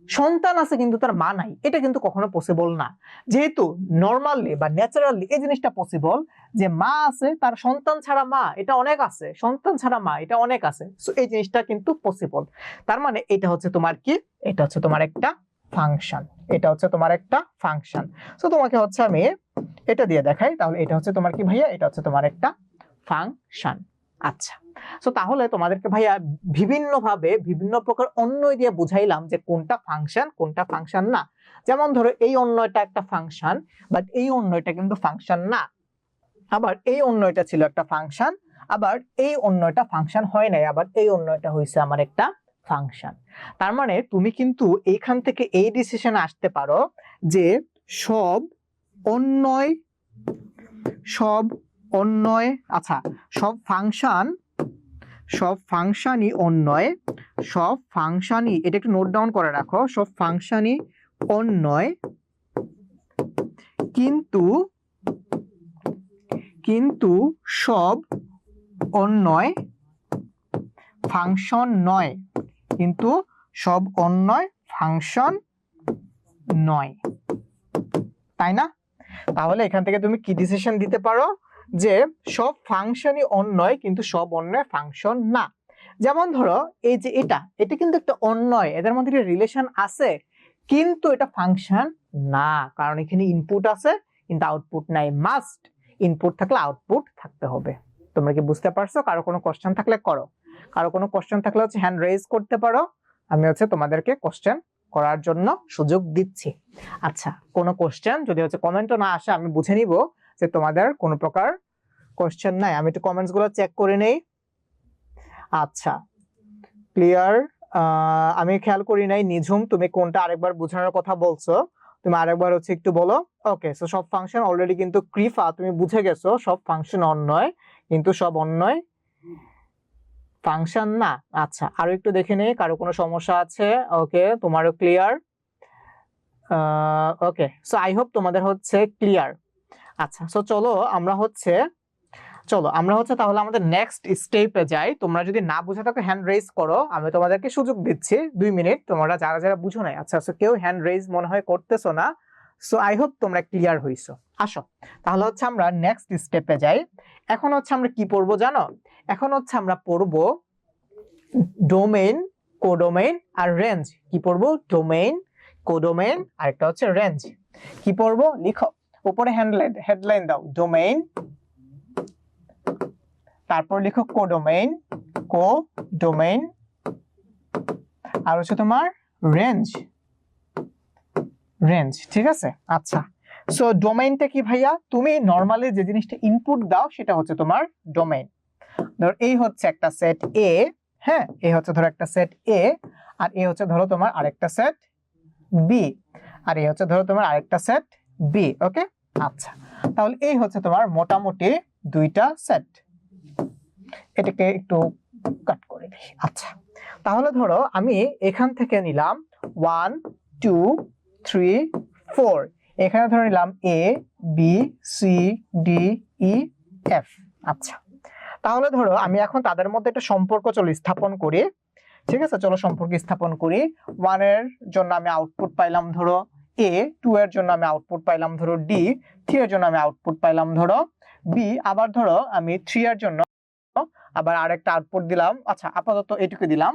সন্তান আছে কিন্তু তার মা নাই, এটা কিন্তু কখনো পসিবল না। যেহেতু নরমালি বা ন্যাচারালি এই জিনিসটা পসিবল, যে মা আছে তার সন্তান ছাড়া মা এটা অনেক আছে, সন্তান ছাড়া মা এটা অনেক আছে, সো এই জিনিসটা কিন্তু পসিবল। তার মানে এটা হচ্ছে তোমার কি, এটা হচ্ছে তোমার একটা ফাংশন, এটা হচ্ছে তোমার একটা ফাংশন। সো তোমাকে হচ্ছে আমি এটা দিয়ে দেখাই, তাহলে এটা হচ্ছে তোমার কি ভাইয়া, এটা হচ্ছে তোমার একটা ফাংশন। আচ্ছা, সো তাহলে তোমাদেরকে ভাইয়া বিভিন্ন ভাবে বিভিন্ন প্রকার অন্যয় দিয়ে বুঝাইলাম যে কোনটা ফাংশন কোনটা ফাংশন না। যেমন ধরো এই অন্যয়টা একটা ফাংশন, বাট এই অন্যয়টা কিন্তু ফাংশন না। আবার এই অন্যয়টা ছিল একটা ফাংশন, আবার এই অন্যয়টা ফাংশন হয় নাই, আবার এই অন্যয়টা হয়েছে আমার একটা ফাংশন। তার মানে তুমি কিন্তু এইখান থেকে এই ডিসিশনে আসতে পারো যে সব অন্যয় আচ্ছা, সব ফাংশনই অন্যয়, সব ফাংশনই, এটা একটু নোট ডাউন করে রাখো, সব ফাংশনই অন্যয়, কিন্তু সব অন্যয় ফাংশন নয়, কিন্তু সব অন্যয় ফাংশন নয়, তাই না? তাহলে এখান থেকে তুমি কি ডিসিশন দিতে পারো, যে সব ফাংশনই অন্যয় কিন্তু সব অন্যয় ফাংশন না। যেমন ধরো এই যে এটা কিন্তু একটা অন্যয়, এদের মধ্যে একটা রিলেশন আছে, কিন্তু এটা ফাংশন না, কারণ এখানে ইনপুট আছে কিন্তু আউটপুট নাই। মাস্ট ইনপুট থাকলে আউটপুট থাকতে হবে। তোমরা কি বুঝতে পারছো? কারো কোনো কোশ্চেন থাকলে করো, কারো কোনো কোশ্চেন থাকলে হচ্ছে হ্যান্ড রেজ করতে পারো। আমি হচ্ছে তোমাদেরকে কোশ্চেন করার জন্য সুযোগ দিচ্ছি। আচ্ছা, কোনো কোশ্চেন যদি হচ্ছে কমেন্টও না আসে, আমি বুঝে নিব যে তোমাদের কোনো প্রকার কোশ্চেন নাই। আমি একটু কমেন্টস গুলো চেক করে নেই। আচ্ছা, ক্লিয়ার। আমি খেয়াল করি নাই নিঝুম তুমি কোনটা আরেকবার বোঝানোর কথা বলছো, তুমি আরেকবার হচ্ছে একটু বলো। ওকে, সো সব ফাংশন অলরেডি কিন্তু কৃফা তুমি বুঝে গেছো সব ফাংশন অন্যয়, কিন্তু সব অন্যয় ফাংশন না। আচ্ছা, আরো একটু দেখে নেই কারো কোনো সমস্যা আছে। ওকে, তোমারও clear. Okay, so I hope তোমাদের হচ্ছে ক্লিয়ার। আচ্ছা, সো চলো আমরা হচ্ছে তাহলে আমাদের নেক্সট স্টেপে যাই। তোমরা যদি না বুঝে থাকো হ্যান্ড রেজ করো, আমি তোমাদেরকে সুযোগ দিচ্ছি 2 মিনিট, তোমরা যারা যারা বুঝো নাই। আচ্ছা, সো কেউ হ্যান্ড রেজ মনে হয় করতেছো না, সো আই হোপ তোমরা ক্লিয়ার হইছো। আসো তাহলে হচ্ছে আমরা নেক্সট স্টেপে যাই। এখন হচ্ছে আমরা কি পড়বো জানো? এখন হচ্ছে আমরা পড়বো ডোমেইন, কোডোমেইন আর রেঞ্জ। কি পড়বো? ডোমেইন, কোডোমেইন আর একটা হচ্ছে রেঞ্জ। কি পড়বো? লিখো উপরে হেডলাইন দাও, ডোমেইন, তারপর লিখো কোডোমেইন, কোডোমেইন আর হচ্ছে তোমার রেঞ্জ, রেঞ্জ। ঠিক আছে? আচ্ছা, সো ডোমেইনটা কি ভাইয়া? তুমি নরমালি যে জিনিসটা ইনপুট দাও সেটা হচ্ছে তোমার ডোমেইন। ধরো এই হচ্ছে একটা সেট এ, হ্যাঁ, এই হচ্ছে ধরো একটা সেট এ, আর এই হচ্ছে ধরো তোমার আরেকটা সেট বি, আর এই হচ্ছে ধরো তোমার আরেকটা সেট বি। ওকে, আচ্ছা, তাহলে এই হচ্ছে তোমার মোটামুটি দুইটা সেট। এটাকে একটু কাট করে দিই। আচ্ছা, তাহলে ধরো আমি এখান থেকে নিলাম 1 2 3 4, এখানে ধরে নিলাম A B C D E F. আচ্ছা, তাহলে ধরো আমি এখন তাদের মধ্যে একটা সম্পর্ক স্থাপন করি। ঠিক আছে, চলো সম্পর্ক স্থাপন করি। 1 এর জন্য আমি আউটপুট পাইলাম ধরো এ, 2 এর জন্য আমি আউটপুট পাইলাম ধরো ডি, 3 এর জন্য আমি আউটপুট পাইলাম ধরো বি, আবার ধরো আমি 3 এর জন্য আবার আরেকটা আউটপুট দিলাম। আচ্ছা, আপাতত এটুকু দিলাম।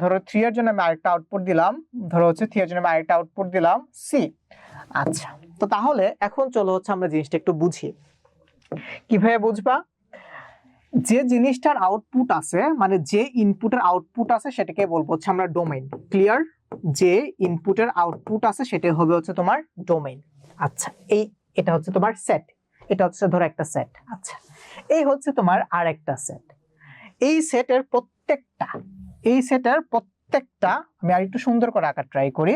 ধরো 3 এর জন্য আমি আরেকটা আউটপুট দিলাম, ধরো হচ্ছে 3 এর জন্য আমি আরেকটা আউটপুট দিলাম সি। আচ্ছা, তো তাহলে এখন চলো হচ্ছে আমরা জিনিসটা একটু বুঝি। কিভাবে বুঝবা? যে জিনিসটার আউটপুট আছে, মানে যে ইনপুটের আউটপুট আছে সেটাকে বলবো হচ্ছে আমরা ডোমেইন। ক্লিয়ার? যে ইনপুটের আউটপুট আছে সেটাই হবে হচ্ছে তোমার ডোমেইন। আচ্ছা, এটা হচ্ছে তোমার সেট, এটা হচ্ছে ধরো একটা সেট। আচ্ছা, এই হচ্ছে তোমার আরেকটা সেট। এই সেটের প্রত্যেকটা আমি আর একটু সুন্দর করে আঁকার ট্রাই করি।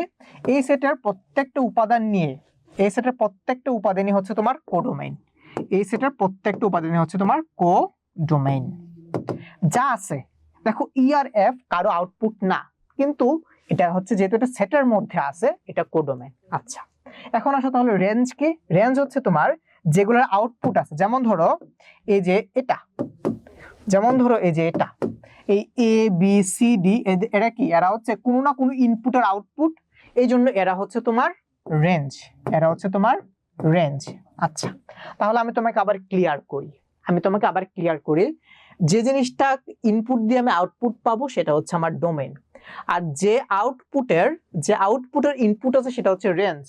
এই সেটের প্রত্যেকটা উপাদান নিয়ে, এই সেটের প্রত্যেকটা উপাদানই হচ্ছে তোমার কোডোমেইন। এই সেটের প্রত্যেকটা উপাদানই হচ্ছে তোমার কোডোমেইন। যা আছে দেখো ই আর এফ কারো আউটপুট না, কিন্তু এটা হচ্ছে যেহেতু এটা সেটের মধ্যে আছে, এটা কোডোমেইন। আচ্ছা, এখন আসো তাহলে রেঞ্জ কি? রেঞ্জ হচ্ছে তোমার যেগুলোর আউটপুট আছে, যেমন ধরো এই যে এটা, যেমন ধরো এই যে এটা, এই এ বি সি ডি, এরা কি? এরা হচ্ছে কোনো না কোনো ইনপুটের আউটপুট, এই জন্য এরা হচ্ছে তোমার রেঞ্জ, এরা হচ্ছে তোমার রেঞ্জ। আচ্ছা, তাহলে আমি তোমাকে আবার ক্লিয়ার করি, যে জিনিসটা ইনপুট দিয়ে আমি আউটপুট পাবো সেটা হচ্ছে আমার ডোমেইন, আর যে আউটপুটের ইনপুট আছে সেটা হচ্ছে রেঞ্জ।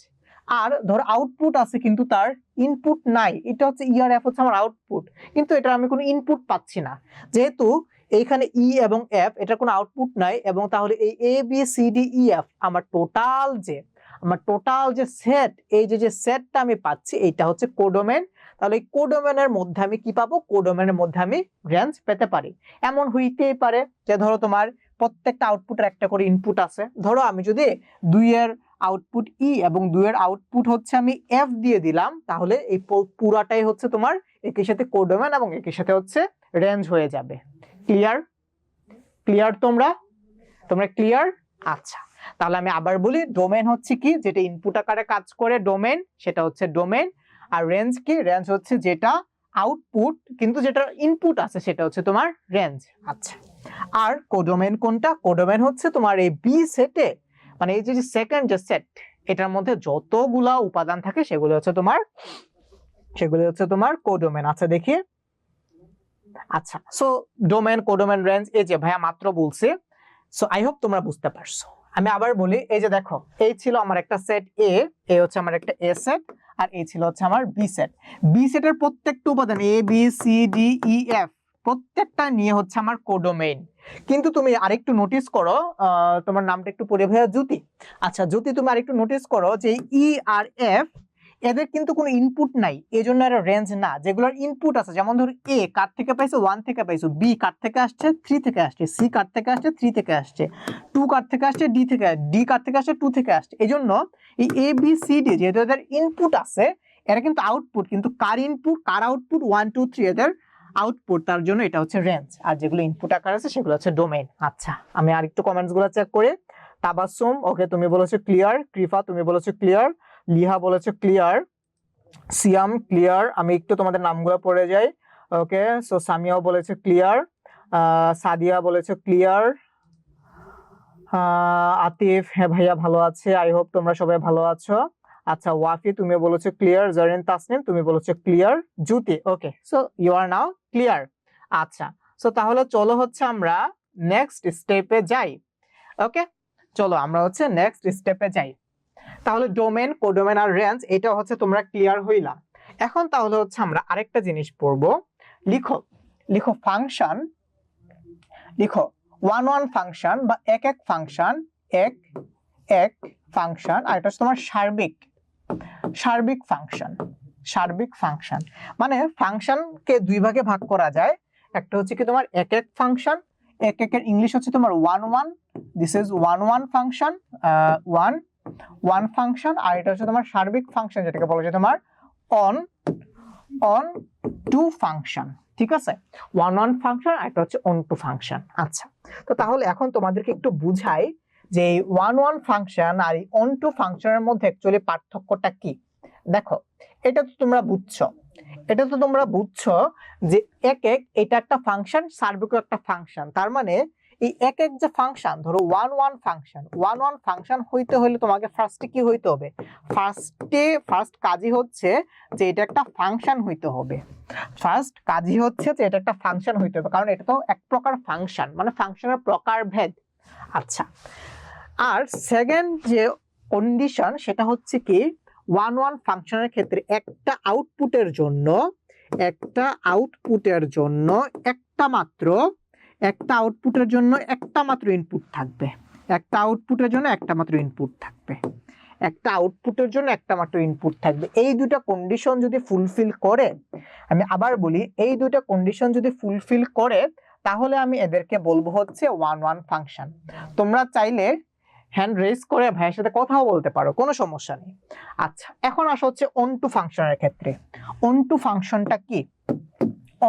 আর ধর আউটপুট আছে কিন্তু তার ইনপুট নাই, এটা হচ্ছে ই আর এফ হচ্ছে আমার আউটপুট, কিন্তু এটা আমি কোনো ইনপুট পাচ্ছি না, যেহেতু এইখানে ই এবং এফ এটার কোনো আউটপুট নাই, এবং তাহলে এই A B C D E F আমার টোটাল যে সেট, এই যে সেটটা আমি পাচ্ছি এইটা হচ্ছে কোডোমেইন। তাহলে এই কোডোমেইনের মধ্যে আমি কি পাবো? কোডোমেইনের মধ্যে আমি রেঞ্জ পেতে পারি। এমন হইতেই পারে যে ধরো তোমার প্রত্যেকটা আউটপুটের একটা করে ইনপুট আছে। ধরো আমি যদি 2 এর আউটপুট ই এবং 2 এর আউটপুট হচ্ছে আমি এফ দিয়ে দিলাম, তাহলে এই পুরাটাই হচ্ছে তোমার একের সাথে কোডোমেইন এবং একের সাথে হচ্ছে রেঞ্জ হয়ে যাবে। ক্লিয়ার? তোমরা ক্লিয়ার? আচ্ছা, তাহলে আমি আবার বলি, ডোমেইন হচ্ছে কি? যেটা ইনপুট আকারে কাজ করে ডোমেইন, সেটা হচ্ছে ডোমেইন। আর রেঞ্জ কি? রেঞ্জ হচ্ছে যেটা আউটপুট কিন্তু যেটা ইনপুট আছে সেটা হচ্ছে তোমার রেঞ্জ। আচ্ছা, আর কোডোমেইন কোনটা? কোডোমেইন হচ্ছে তোমার এই বি সেটে, মানে এই যে সেকেন্ড যে সেট, এটার মধ্যে যতগুলা উপাদান থাকে সেগুলো হচ্ছে তোমার কোডোমেইন। আচ্ছা, দেখি। আচ্ছা, সো ডোমেইন, কোডোমেইন, রেঞ্জ, এই যে ভাইয়া মাত্র বলছি। সো আই হোপ তোমরা বুঝতে পারছো। আমি আবার বলি, এই যে দেখো, এই ছিল আমার একটা সেট এ, এই হচ্ছে আমার একটা এ সেট, আর এই ছিল হচ্ছে আমার বি সেট। বি সেটের প্রত্যেকটা উপাদান A B C D E F প্রত্যেকটা নিয়ে হচ্ছে আমার কোডোমেইন। কিন্তু তুমি আরেকটু নোটিস করো, তোমার নামটা একটু পড়ে ভাইয়া জ্যোতি। আচ্ছা জ্যোতি, তুমি আরেকটু নোটিস করো যে ই আর এফ এদের কিন্তু কোনো ইনপুট নাই, এজন্য এর রেঞ্জ না। যেগুলোর ইনপুট আছে, যেমন ধরো এ কার থেকে পাইছো 1 থেকে পাইছো, বি কার থেকে আসছে 3 থেকে আসছে, সি কার থেকে আসছে 3 থেকে আসছে, 2 কার থেকে আসছে ডি কার থেকে আসছে 2 থেকে আসছে। এজন্য এই এ বি সি ডি যেহেতু এদের ইনপুট আছে, এরা কিন্তু আউটপুট, কিন্তু কার ইনপুট কার আউটপুট 1 2 3 এদের আউটপুট, তার জন্য এটা হচ্ছে রেঞ্জ। আর যেগুলো ইনপুট আকার আছে সেগুলো হচ্ছে ডোমেইন। আচ্ছা আমি আরেকটু কমেন্টস গুলো চেক করে। তাবাসসুম ওকে তুমি বলেছো ক্লিয়ার, কৃপা তুমি বলেছো ক্লিয়ার, লিহা বলেছো ক্লিয়ার, সিয়াম ক্লিয়ার। আমি একটু তোমাদের নামগুলো পড়ে যাই। ওকে সো সামিয়াও বলেছে ক্লিয়ার, সাদিয়া বলেছে ক্লিয়ার, আতিফ হ্যাঁ ভাইয়া ভালো আছে, আই হোপ তোমরা সবাই ভালো আছো। আচ্ছা ওয়াফি তুমি বলেছো ক্লিয়ার, জারিন তাসনিম তুমি বলেছো clear, Jyoti okay so you are now clear. আচ্ছা সো তাহলে চলো হচ্ছে আমরা নেক্সট স্টেপে যাই। ওকে চলো আমরা হচ্ছে নেক্সট স্টেপে যাই। তাহলে ডোমেন, কোডোমেন আর রেঞ্জ এটা হচ্ছে তোমরা ক্লিয়ার হইলা। এখন তাহলে হচ্ছে আমরা আরেকটা জিনিস পড়বো। লিখো লিখো ফাংশন, লিখো ওয়ান ওয়ান ফাংশন বা এক এক ফাংশন, এক এক ফাংশন, আর এটা হচ্ছে তোমার সার্বিক, সার্বিক ফাংশন। সার্বিক ফাংশন মানে ফাংশনকে দুই ভাগে ভাগ করা যায়। একটা হচ্ছে কি তোমার এক এক ফাংশন, এক একের ইংলিশ হচ্ছে তোমার one one, this is one one function, one one function. আর এটা হচ্ছে তোমার সার্বিক ফাংশন, যেটাকে বলা যায় তোমার অন অন টু ফাংশন। ঠিক আছে, ওয়ান ওয়ান ফাংশন আর এটা হচ্ছে অন টু ফাংশন। আচ্ছা তো তাহলে এখন তোমাদেরকে একটু বুঝাই যে ওয়ান ওয়ান ফাংশন আর অন টু ফাংশনের মধ্যে অ্যাকচুয়ালি পার্থক্যটা কি। দেখো এটা তো তোমরা বুঝছো, এটা তো তোমরা বুঝছো যে এক এক এটা একটা ফাংশন, সার্বিকও একটা ফাংশন। তার মানে এই এক এক যে ফাংশন, ধরো one one function, one one function হইতে হলে তোমাকে ফার্স্টে কি হইতে হবে, ফার্স্ট কাজই হচ্ছে যে এটা একটা ফাংশন হইতে হবে। ফার্স্ট কাজই হচ্ছে যে এটা একটা ফাংশন হইতে হবে, কারণ এটা তো এক প্রকার ফাংশন, মানে ফাংশনের প্রকারভেদ। আচ্ছা আর সেকেন্ড যে কন্ডিশন সেটা হচ্ছে কি, ওয়ান ওয়ান ফাংশনের ক্ষেত্রে একটা আউটপুটের জন্য একটা মাত্র ইনপুট থাকবে, একটা আউটপুটের জন্য একটা মাত্র ইনপুট থাকবে। এই দুটো কন্ডিশন যদি ফুলফিল করে, আমি আবার বলি, এই দুটো কন্ডিশন যদি ফুলফিল করে তাহলে আমি এদেরকে বলবো হচ্ছে ওয়ান ওয়ান ফাংশন। তোমরা চাইলে হ্যান্ড রেজ করে ভাইয়ের সাথে কথাও বলতে পারো, কোনো সমস্যা নেই। আচ্ছা এখন আসা হচ্ছে অন টু ফাংশনের ক্ষেত্রে। অন টু ফাংশনটা কি?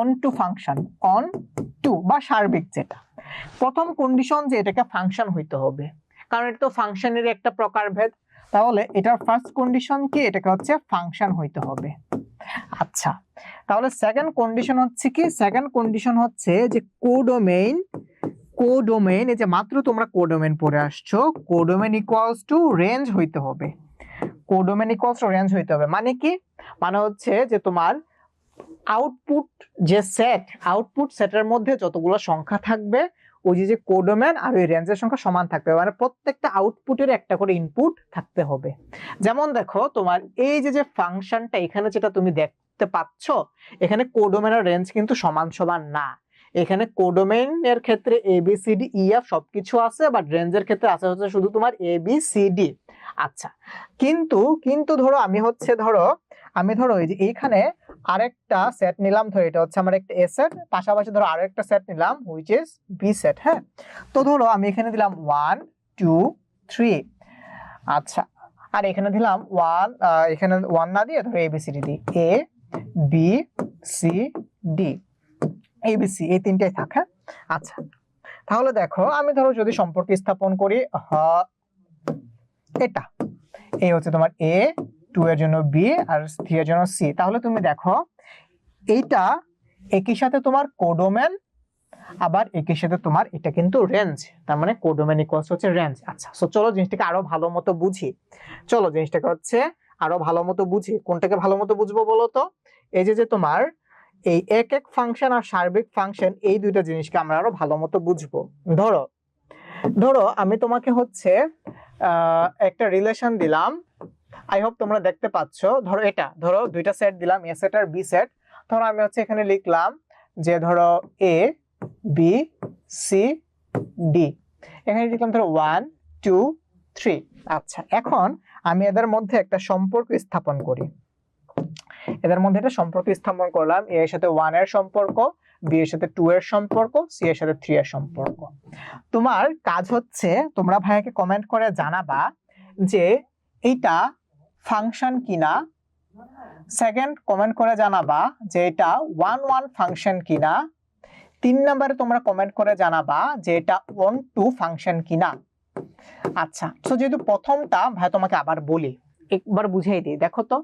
Onto function, onto বা সার্বিক, যেটা প্রথম কন্ডিশন যে এটাকে ফাংশন হইতে হবে, কারণ এটা তো ফাংশনের একটা প্রকারভেদ। তাহলে এটার ফার্স্ট কন্ডিশন কি, এটাকে হচ্ছে ফাংশন হইতে হবে। আচ্ছা তাহলে সেকেন্ড কন্ডিশন হচ্ছে কি, সেকেন্ড কন্ডিশন হচ্ছে যে কোডোমেইন, কোডোমেইন এই যে মাত্র তোমরা কোডোমেইন পড়ে আসছো, কোডোমেইন ইকুয়ালস টু রেঞ্জ হইতে হবে। কোডোমেইন ইকুয়ালস টু রেঞ্জ হইতে হবে মানে কি, মানে হচ্ছে যে তোমার আউটপুট যে সেট, আউটপুট সেটের মধ্যে যতগুলো সংখ্যা থাকবে ওই যে কোডোমেইন আর ওই রেঞ্জের সংখ্যা সমান থাকবে, মানে প্রত্যেকটা আউটপুটের একটা করে ইনপুট থাকতে হবে। যেমন দেখো তোমার এই যে ফাংশনটা এখানে যেটা তুমি দেখতে পাচ্ছ, এখানে কোডোমেইন আর রেঞ্জ কিন্তু সমান সমান না। এখানে কোডোমেইন এর ক্ষেত্রে A B C D E F সবকিছু আছে, বাট রেঞ্জের ক্ষেত্রে আছে হচ্ছে শুধু তোমার এ বি সি ডি। আচ্ছা কিন্তু ধরো আমি ধরো এই যে এইখানে আরেকটা সেট নিলাম, ধরো এটা হচ্ছে আমার একটা এ সেট, পাশাপাশি ধরো আরেকটা সেট নিলাম হুইচ ইজ বি সেট। হ্যাঁ তো ধরো আমি এখানে দিলাম 1 2 3। আচ্ছা আর এখানে দিলাম 1, এখানে 1 না দিয়ে ধরো এবিসিডি দিই, এ বি সি ডি, এবিসি এই তিনটাই থাকে। আচ্ছা তাহলে দেখো আমি ধরো যদি সম্পর্ক স্থাপন করি, এটা এই হচ্ছে তোমার এ, 2 এর জন্য বি আর 3 এর জন্য সি। তাহলে তুমি দেখো এইটা একই সাথে তোমার কোডোমেন, আবার একই সাথে তোমার এটা কিন্তু রেঞ্জ, তার মানে কোডোমেন ইকুয়ালস হচ্ছে রেঞ্জ। আচ্ছা সো চলো জিনিসটাকে আরো ভালো মতো বুঝি, কোনটাকে ভালো মতো বুঝবো বলো তো। এই যে তোমার এই এক এক ফাংশন আর সার্বিক ফাংশন, এই দুইটা জিনিসকে আমরা আরো ভালো মতো বুঝবো। ধরো আমি তোমাকে হচ্ছে একটা রিলেশন দিলাম, আই হোপ তোমরা দেখতে পাচ্ছ। ধরো দুইটা সেট দিলাম, এ সেট আর বি সেট। ধরো আমি হচ্ছে এখানে লিখলাম যে ধরো এ বি সি ডি, এখানে লিখলাম ধরো 1 2 3। আচ্ছা, এখন আমি এদের মধ্যে একটা সম্পর্ক স্থাপন করি। এদের মধ্যে একটা সম্পর্ক স্থাপন করলাম, এ এর সাথে 1 এর সম্পর্ক, বি এর সাথে 2 এর সম্পর্ক, সি এর সাথে 3 এর সম্পর্ক। তোমার কাজ হচ্ছে তোমরা ভাইয়াকে কমেন্ট করে জানাবা যে এইটা ফাংশন কিনা। সেকেন্ড, কমেন্ট করে জানাবা যে এটা 1 1 ফাংশন কিনা। 3 নম্বরে তোমরা কমেন্ট করে জানাবা যে এটা 1 2 ফাংশন কিনা। আচ্ছা, তো যেহেতু প্রথমটা ভাই তোমাকে আবার বলি, একবার বুঝিয়ে দিই। দেখো তো,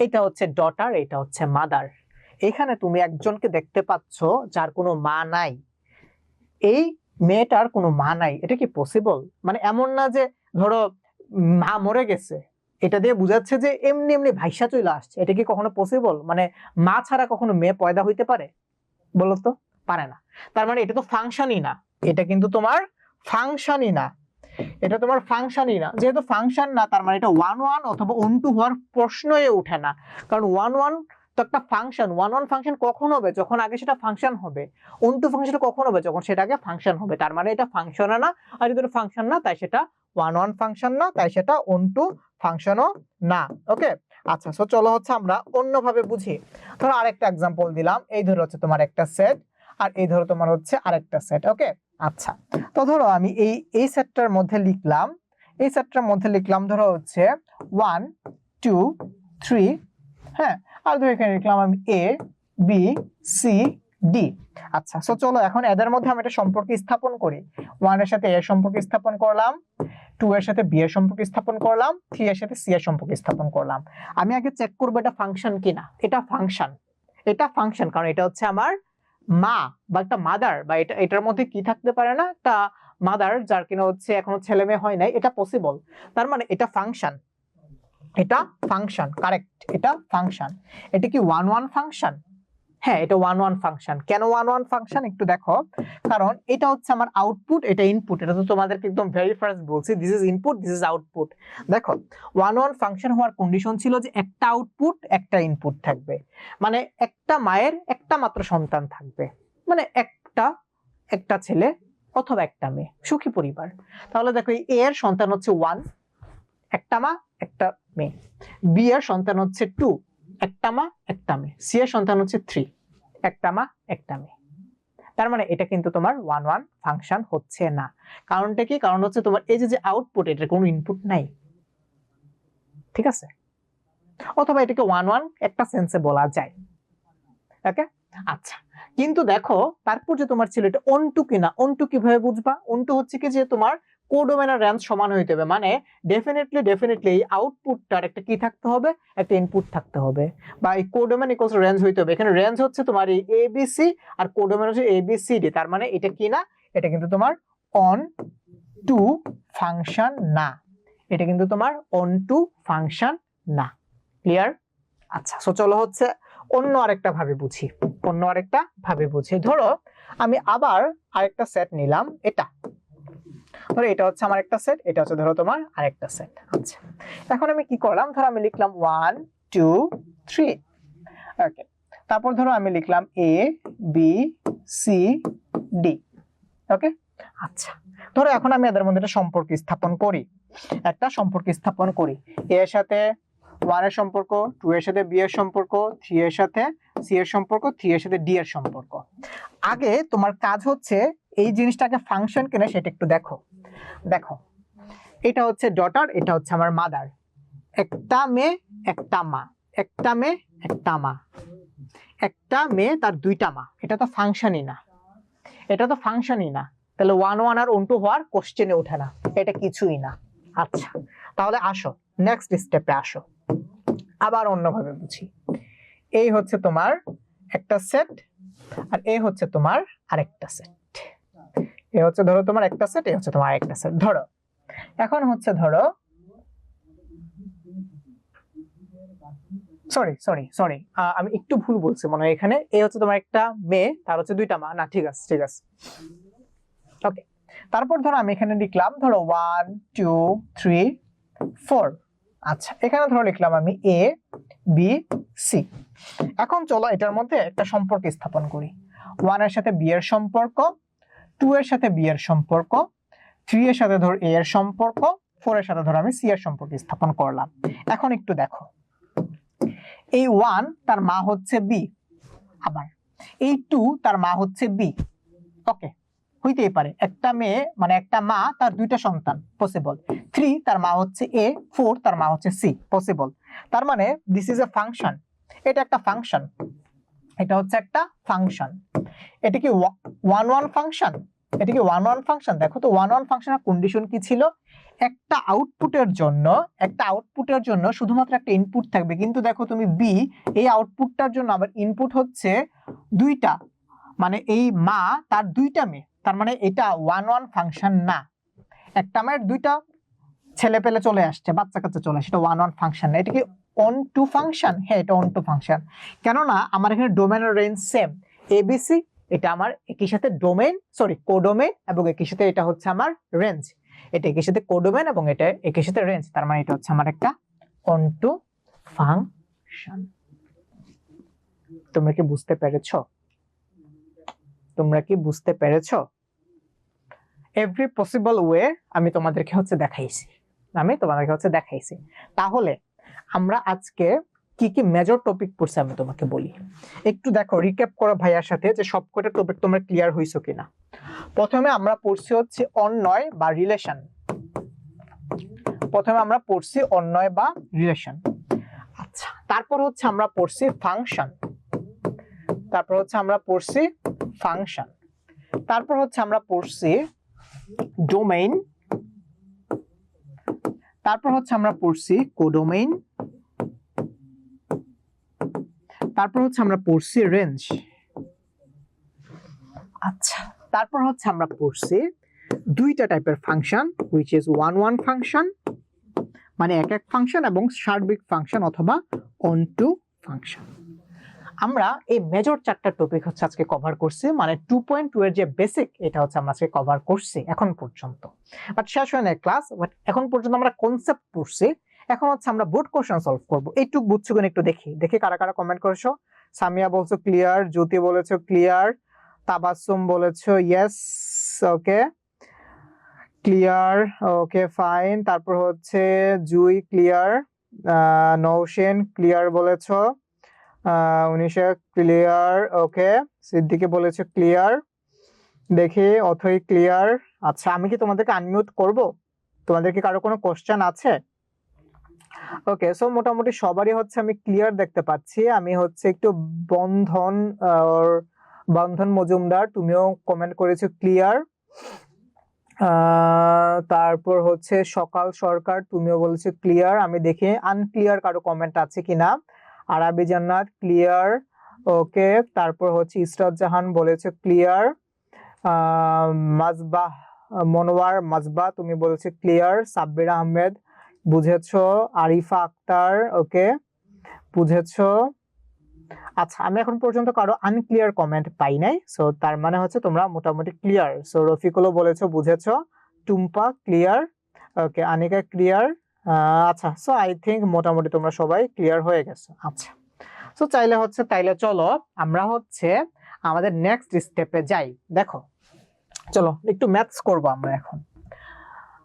এটা হচ্ছে ডটার, এটা হচ্ছে মাদার। এখানে তুমি একজনকে দেখতে পাচ্ছ যার কোনো মা নাই। এই মেয়েটার কোনো মা নাই, এটা কি পসিবল? মানে এমন না যে ধরো মা মরে গেছে, এটা দিয়ে বুঝাচ্ছে যে এমনি এমনি ভাইসা চলে আসছে। এটা কি কখনো পসিবল? মানে মা ছাড়া কখনো মেয়ে পয়দা হইতে পারে? বলো তো, পারে না। তার মানে এটা তো ফাংশনই না, এটা কিন্তু তোমার ফাংশনই না, এটা তোমার ফাংশনই না। যেহেতু ফাংশন না, তার মানে এটা 1 1 অথবা 1 2 হওয়ার প্রশ্নই ওঠে না। কারণ 1 1 তো একটা ফাংশন, 1 1 ফাংশন কখন হবে? যখন আগে সেটা ফাংশন হবে। 1 2 ফাংশন কখন হবে? যখন সেটা আগে ফাংশন হবে। তার মানে এটা ফাংশন না, আর যদি ফাংশন না তাই সেটা 1 1 ফাংশন না, তাই সেটা 1 2 ফাংশনও না। ওকে, আচ্ছা, সো চলো হচ্ছে আমরা অন্যভাবে বুঝি। ধরো আরেকটা एग्जांपल দিলাম, এই ধরো হচ্ছে তোমার একটা সেট, আর এই ধরো তোমার হচ্ছে আরেকটা সেট। ওকে, আচ্ছা, তো ধরো আমি এই সেটটার মধ্যে লিখলাম, এই সেটটার মধ্যে লিখলাম ধরো হচ্ছে 1 2 3, হ্যাঁ, আর ধরো এখানে লিখলাম আমি এ বি সি ডি। আচ্ছা, সো চলো এখন এদের মধ্যে আমি একটা সম্পর্ক স্থাপন করি। 1 এর সাথে এ এর সম্পর্ক স্থাপন করলাম, 2 এর সাথে বি এর সম্পর্ক স্থাপন করলাম, 3 এর সাথে সি এর সম্পর্ক স্থাপন করলাম। আমি আগে চেক করবো এটা ফাংশন কিনা। এটা ফাংশন, এটা ফাংশন, কারণ এটা হচ্ছে আমার মা বা একটা মাদার, বা এটার মধ্যে কি থাকতে পারে না, একটা মাদার যার কিনা হচ্ছে এখনো ছেলে মেয়ে হয় নাই, এটা পসিবল। তার মানে এটা ফাংশন, এটা ফাংশন, কারেক্ট, এটা ফাংশন। এটা কি 1 1 ফাংশন? হ্যাঁ, এটা 1 1 ফাংশন। কেন 1 1 ফাংশন একটু দেখো, কারণ এটা হচ্ছে আমার আউটপুট, এটা ইনপুট। এটা তো তোমাদেরকে একদম ভেরি ফার্স্ট বলছি, this is input, this is output. দেখো, 1 1 ফাংশন হওয়ার কন্ডিশন ছিল যে একটা আউটপুট একটা ইনপুট থাকবে, মানে একটা মায়ের একটা মাত্র সন্তান থাকবে, মানে একটা ছেলে অথবা একটা মেয়ে, সুখী পরিবার। তাহলে দেখো এই এ এর সন্তান হচ্ছে 1, একটা মা একটা মেয়ে। বি এর সন্তান হচ্ছে 2, একটা মা একটা মেয়ে। সি এর সন্তান হচ্ছে 3, একটা মা একটা মেয়ে। তার মানে এটা কিন্তু তোমার 1 1 ফাংশন হচ্ছে না। কারণটা কি? কারণ হচ্ছে তোমার এই যে আউটপুট, এটার কোনো ইনপুট নাই, ঠিক আছে? অথবা এটাকে 1 1 একটা সেন্সে বলা যায়। ওকে, আচ্ছা, কিন্তু দেখো তারপর যে তোমার ছিল এটা অনটু কিনা। অনটু কিভাবে বুঝবা? অনটু হচ্ছে কি যে তোমার কোডোমেনের রেঞ্জ সমান হইতে হবে, মানে ডেফিনেটলি এই আউটপুটটার একটা কি থাকতে হবে, একটা ইনপুট থাকতে হবে, বা এই কোডোমেন ইকুয়ালস রেঞ্জ হইতে হবে। এখানে রেঞ্জ হচ্ছে তোমার এই এবিসি, আর কোডোমেন হচ্ছে এবিসিডি। তার মানে এটা কি না, এটা কিন্তু তোমার অন টু ফাংশন না, এটা কিন্তু তোমার অন টু ফাংশন না। ক্লিয়ার? আচ্ছা, সো চলো হচ্ছে অন্য আরেকটা ভাবে বুঝি, অন্য আরেকটা ভাবে বুঝি। ধরো আমি আবার আরেকটা সেট নিলাম, এটা ধরো এটা হচ্ছে আমার একটা সেট, এটা হচ্ছে ধরো তোমার আরেকটা সেট। আচ্ছা, এখন আমি কি করলাম, ধরো আমি লিখলাম 1 2 3। ওকে, তারপর ধরো আমি লিখলাম এ বি সি ডি। ওকে, আচ্ছা, ধরো এখন আমি এদের মধ্যে একটা সম্পর্ক স্থাপন করি, একটা সম্পর্ক স্থাপন করি। এ এর সাথে 1 এর সম্পর্ক, 2 এর সাথে বি এর সম্পর্ক, 3 এর সাথে সি এর সম্পর্ক, 3 এর সাথে ডি এর সম্পর্ক। আগে তোমার কাজ হচ্ছে এই জিনিসটাকে ফাংশন কিনা সেটা একটু দেখো। দেখো, এটা হচ্ছে ডটার, এটা হচ্ছে আমার মাদার। একটা মেয়ে একটা মা, একটা মেয়ে একটা মা, একটা মেয়ে তার দুইটা মা। এটা তো ফাংশনই না, এটা তো ফাংশনই না। তাহলে 1 1 আর 1 2 হওয়ার কোশ্চেনে ওঠে না, এটা কিছুই না। আচ্ছা, তাহলে আসো নেক্সট স্টেপে আসো, আবার অন্যভাবে বুঝি। এই হচ্ছে তোমার একটা সেট, আর এই হচ্ছে তোমার আরেকটা সেট। এই হচ্ছে ধরো তোমার একটা সেট, এই হচ্ছে তোমার আরেকটা সেট। ধরো এখন হচ্ছে ধরো সরি আমি একটু ভুল বলছি মনে হয়। এখানে এই হচ্ছে তোমার একটা মেয়ে, তার হচ্ছে দুইটা মা। না, ঠিক আছে ঠিক আছে। ওকে, তারপর ধরো আমি এখানে লিখলাম ধরো 1 2 3 4। আচ্ছা, এখানে ধরো লিখলাম আমি এ বি সি। এখন চলো এটার মধ্যে একটা সম্পর্ক স্থাপন করি। 1 এর সাথে b এর সম্পর্ক, 2 এর সাথে b এর সম্পর্ক, 3 এর সাথে ধর a এর সম্পর্ক, 4 এর সাথে ধর আমি c এর সম্পর্ক স্থাপন করলাম। এখন একটু দেখো, এই 1 তার মা হচ্ছে b, আবার এই 2 তার মা হচ্ছে b। ওকে, হইতেই পারে একটা মেয়ে মানে একটা মা তার দুইটা সন্তান, পসিবল। 3 তার মা হচ্ছে a, 4 তার মা হচ্ছে c, পসিবল। তার মানে দিস ইজ এ ফাংশন, এটা একটা ফাংশন, এটা হচ্ছে একটা ফাংশন। এটা কি 1 1 ফাংশন? এটা কি 1 1 ফাংশন? দেখো তো 1 1 ফাংশনের কন্ডিশন কি ছিল? একটা আউটপুটের জন্য শুধুমাত্র একটা ইনপুট থাকবে, কিন্তু দেখো তুমি b, এই আউটপুটটার জন্য আবার ইনপুট হচ্ছে দুইটা, মানে এই মা তার দুইটা মেয়ে, তার মানে এটা 1 1 ফাংশন না। একটা মায়ের দুইটা ছেলে পেলে চলে আসছে, বাচ্চা কাচ্চা চলে আসছে, এটা 1 1 ফাংশন না। এটা কি অন টু ফাংশন? হ্যাঁ, এটা অন টু ফাংশন। কেননা আমার এখানে ডোমেন আর রেঞ্জ সেম, এবিসি, এটা আমার একই সাথে ডোমেন, সরি কোডোমেন, এবং একই সাথে এটা হচ্ছে আমার রেঞ্জ। এটা একই সাথে কোডোমেন এবং এটা একই সাথে রেঞ্জ, তার মানে এটা হচ্ছে আমার একটা অন টু ফাংশন। তোমরা কি বুঝতে পেরেছো? তোমরা কি বুঝতে পেরেছো? এভরি পসিবল ওয়ে আমি তোমাদেরকে হচ্ছে দেখাইছি। তাহলে আমরা আজকে কি কি মেজর টপিক পড়ছি আমি তোমাকে বলি। একটু দেখো, রিক্যাপ করো ভাইয়ার সাথে যে সবকটা টপিক তোমরা ক্লিয়ার হইছো কিনা। প্রথমে আমরা পড়ছি হচ্ছে অন্বয় বা রিলেশন। আচ্ছা, তারপর হচ্ছে আমরা পড়ছি ফাংশন, তারপর হচ্ছে আমরা পড়ছি ডোমেইন, তারপর হচ্ছে আমরা পড়ছি কোডোমেইন, তারপর হচ্ছে আমরা পড়ছি রেঞ্জ। আচ্ছা, তারপর হচ্ছে আমরা পড়ছি দুইটা টাইপের ফাংশন, which is 1 1 ফাংশন, মানে এক এক ফাংশন, এবং সার্বিক ফাংশন অথবা অন টু ফাংশন। আমরা এই মেজর চারটা টপিক হচ্ছে আজকে কভার করছি, মানে 2.2 এর যে বেসিক, এটা হচ্ছে আমরা আজকে কভার করছি এখন পর্যন্ত। বাট শেষ হয় না ক্লাস, বাট এখন পর্যন্ত আমরা কনসেপ্ট পড়ছি। এখন হচ্ছে আমরা বোর্ড কোশ্চেন সলভ করব। এইটুকু বুঝছো কিনা একটু দেখি কারা কারা কমেন্ট করেছো। সামিয়া বলছো ক্লিয়ার, জ্যোতি বলেছো ক্লিয়ার, তাবাসসুম বলেছো yes, okay clear, okay fine. তারপর হচ্ছে জুই ক্লিয়ার, নৌসেন ক্লিয়ার বলেছো, উনিশা ক্লিয়ার, ওকে সিদ্দিকে বলেছে ক্লিয়ার, দেখি অথই ক্লিয়ার। আচ্ছা, আমি কি তোমাদেরকে আনমিউট করব? তোমাদের কি কারো কোনো কোশ্চেন আছে? ওকে, সো মোটামুটি সবারই হচ্ছে আমি ক্লিয়ার দেখতে পাচ্ছি। আমি হচ্ছে একটু বন্ধন মজুমদার, তুমিও কমেন্ট করেছো ক্লিয়ার। তারপর হচ্ছে সকাল সরকার, তুমিও বলেছো ক্লিয়ার। আমি দেখি আনক্লিয়ার কারো কমেন্ট আছে কিনা। আরাবি জান্নাত ক্লিয়ার, ওকে। তারপর হচ্ছে ইসরাত জাহান বলেছে ক্লিয়ার। মাজবাহ মনোয়ার মাজবা, তুমি বলেছো ক্লিয়ার। সাব্বির আহমেদ বুঝেছো। আরিফা আক্তার, ওকে বুঝেছো। আচ্ছা, আমি এখন পর্যন্ত কারো আনক্লিয়ার কমেন্ট পাই নাই, সো তার মানে হচ্ছে তোমরা মোটামুটি ক্লিয়ার। সো রফিকুলও বলেছো বুঝেছো, টুম্পা ক্লিয়ার, ওকে আনিকা ক্লিয়ার। আচ্ছা, সো আই থিঙ্ক মোটামুটি তোমরা সবাই ক্লিয়ার হয়ে গেছো। আচ্ছা, সো তাইলে চলো আমরা হচ্ছে আমাদের নেক্সট স্টেপে যাই। দেখো, চলো একটু ম্যাথস করবো আমরা এখন।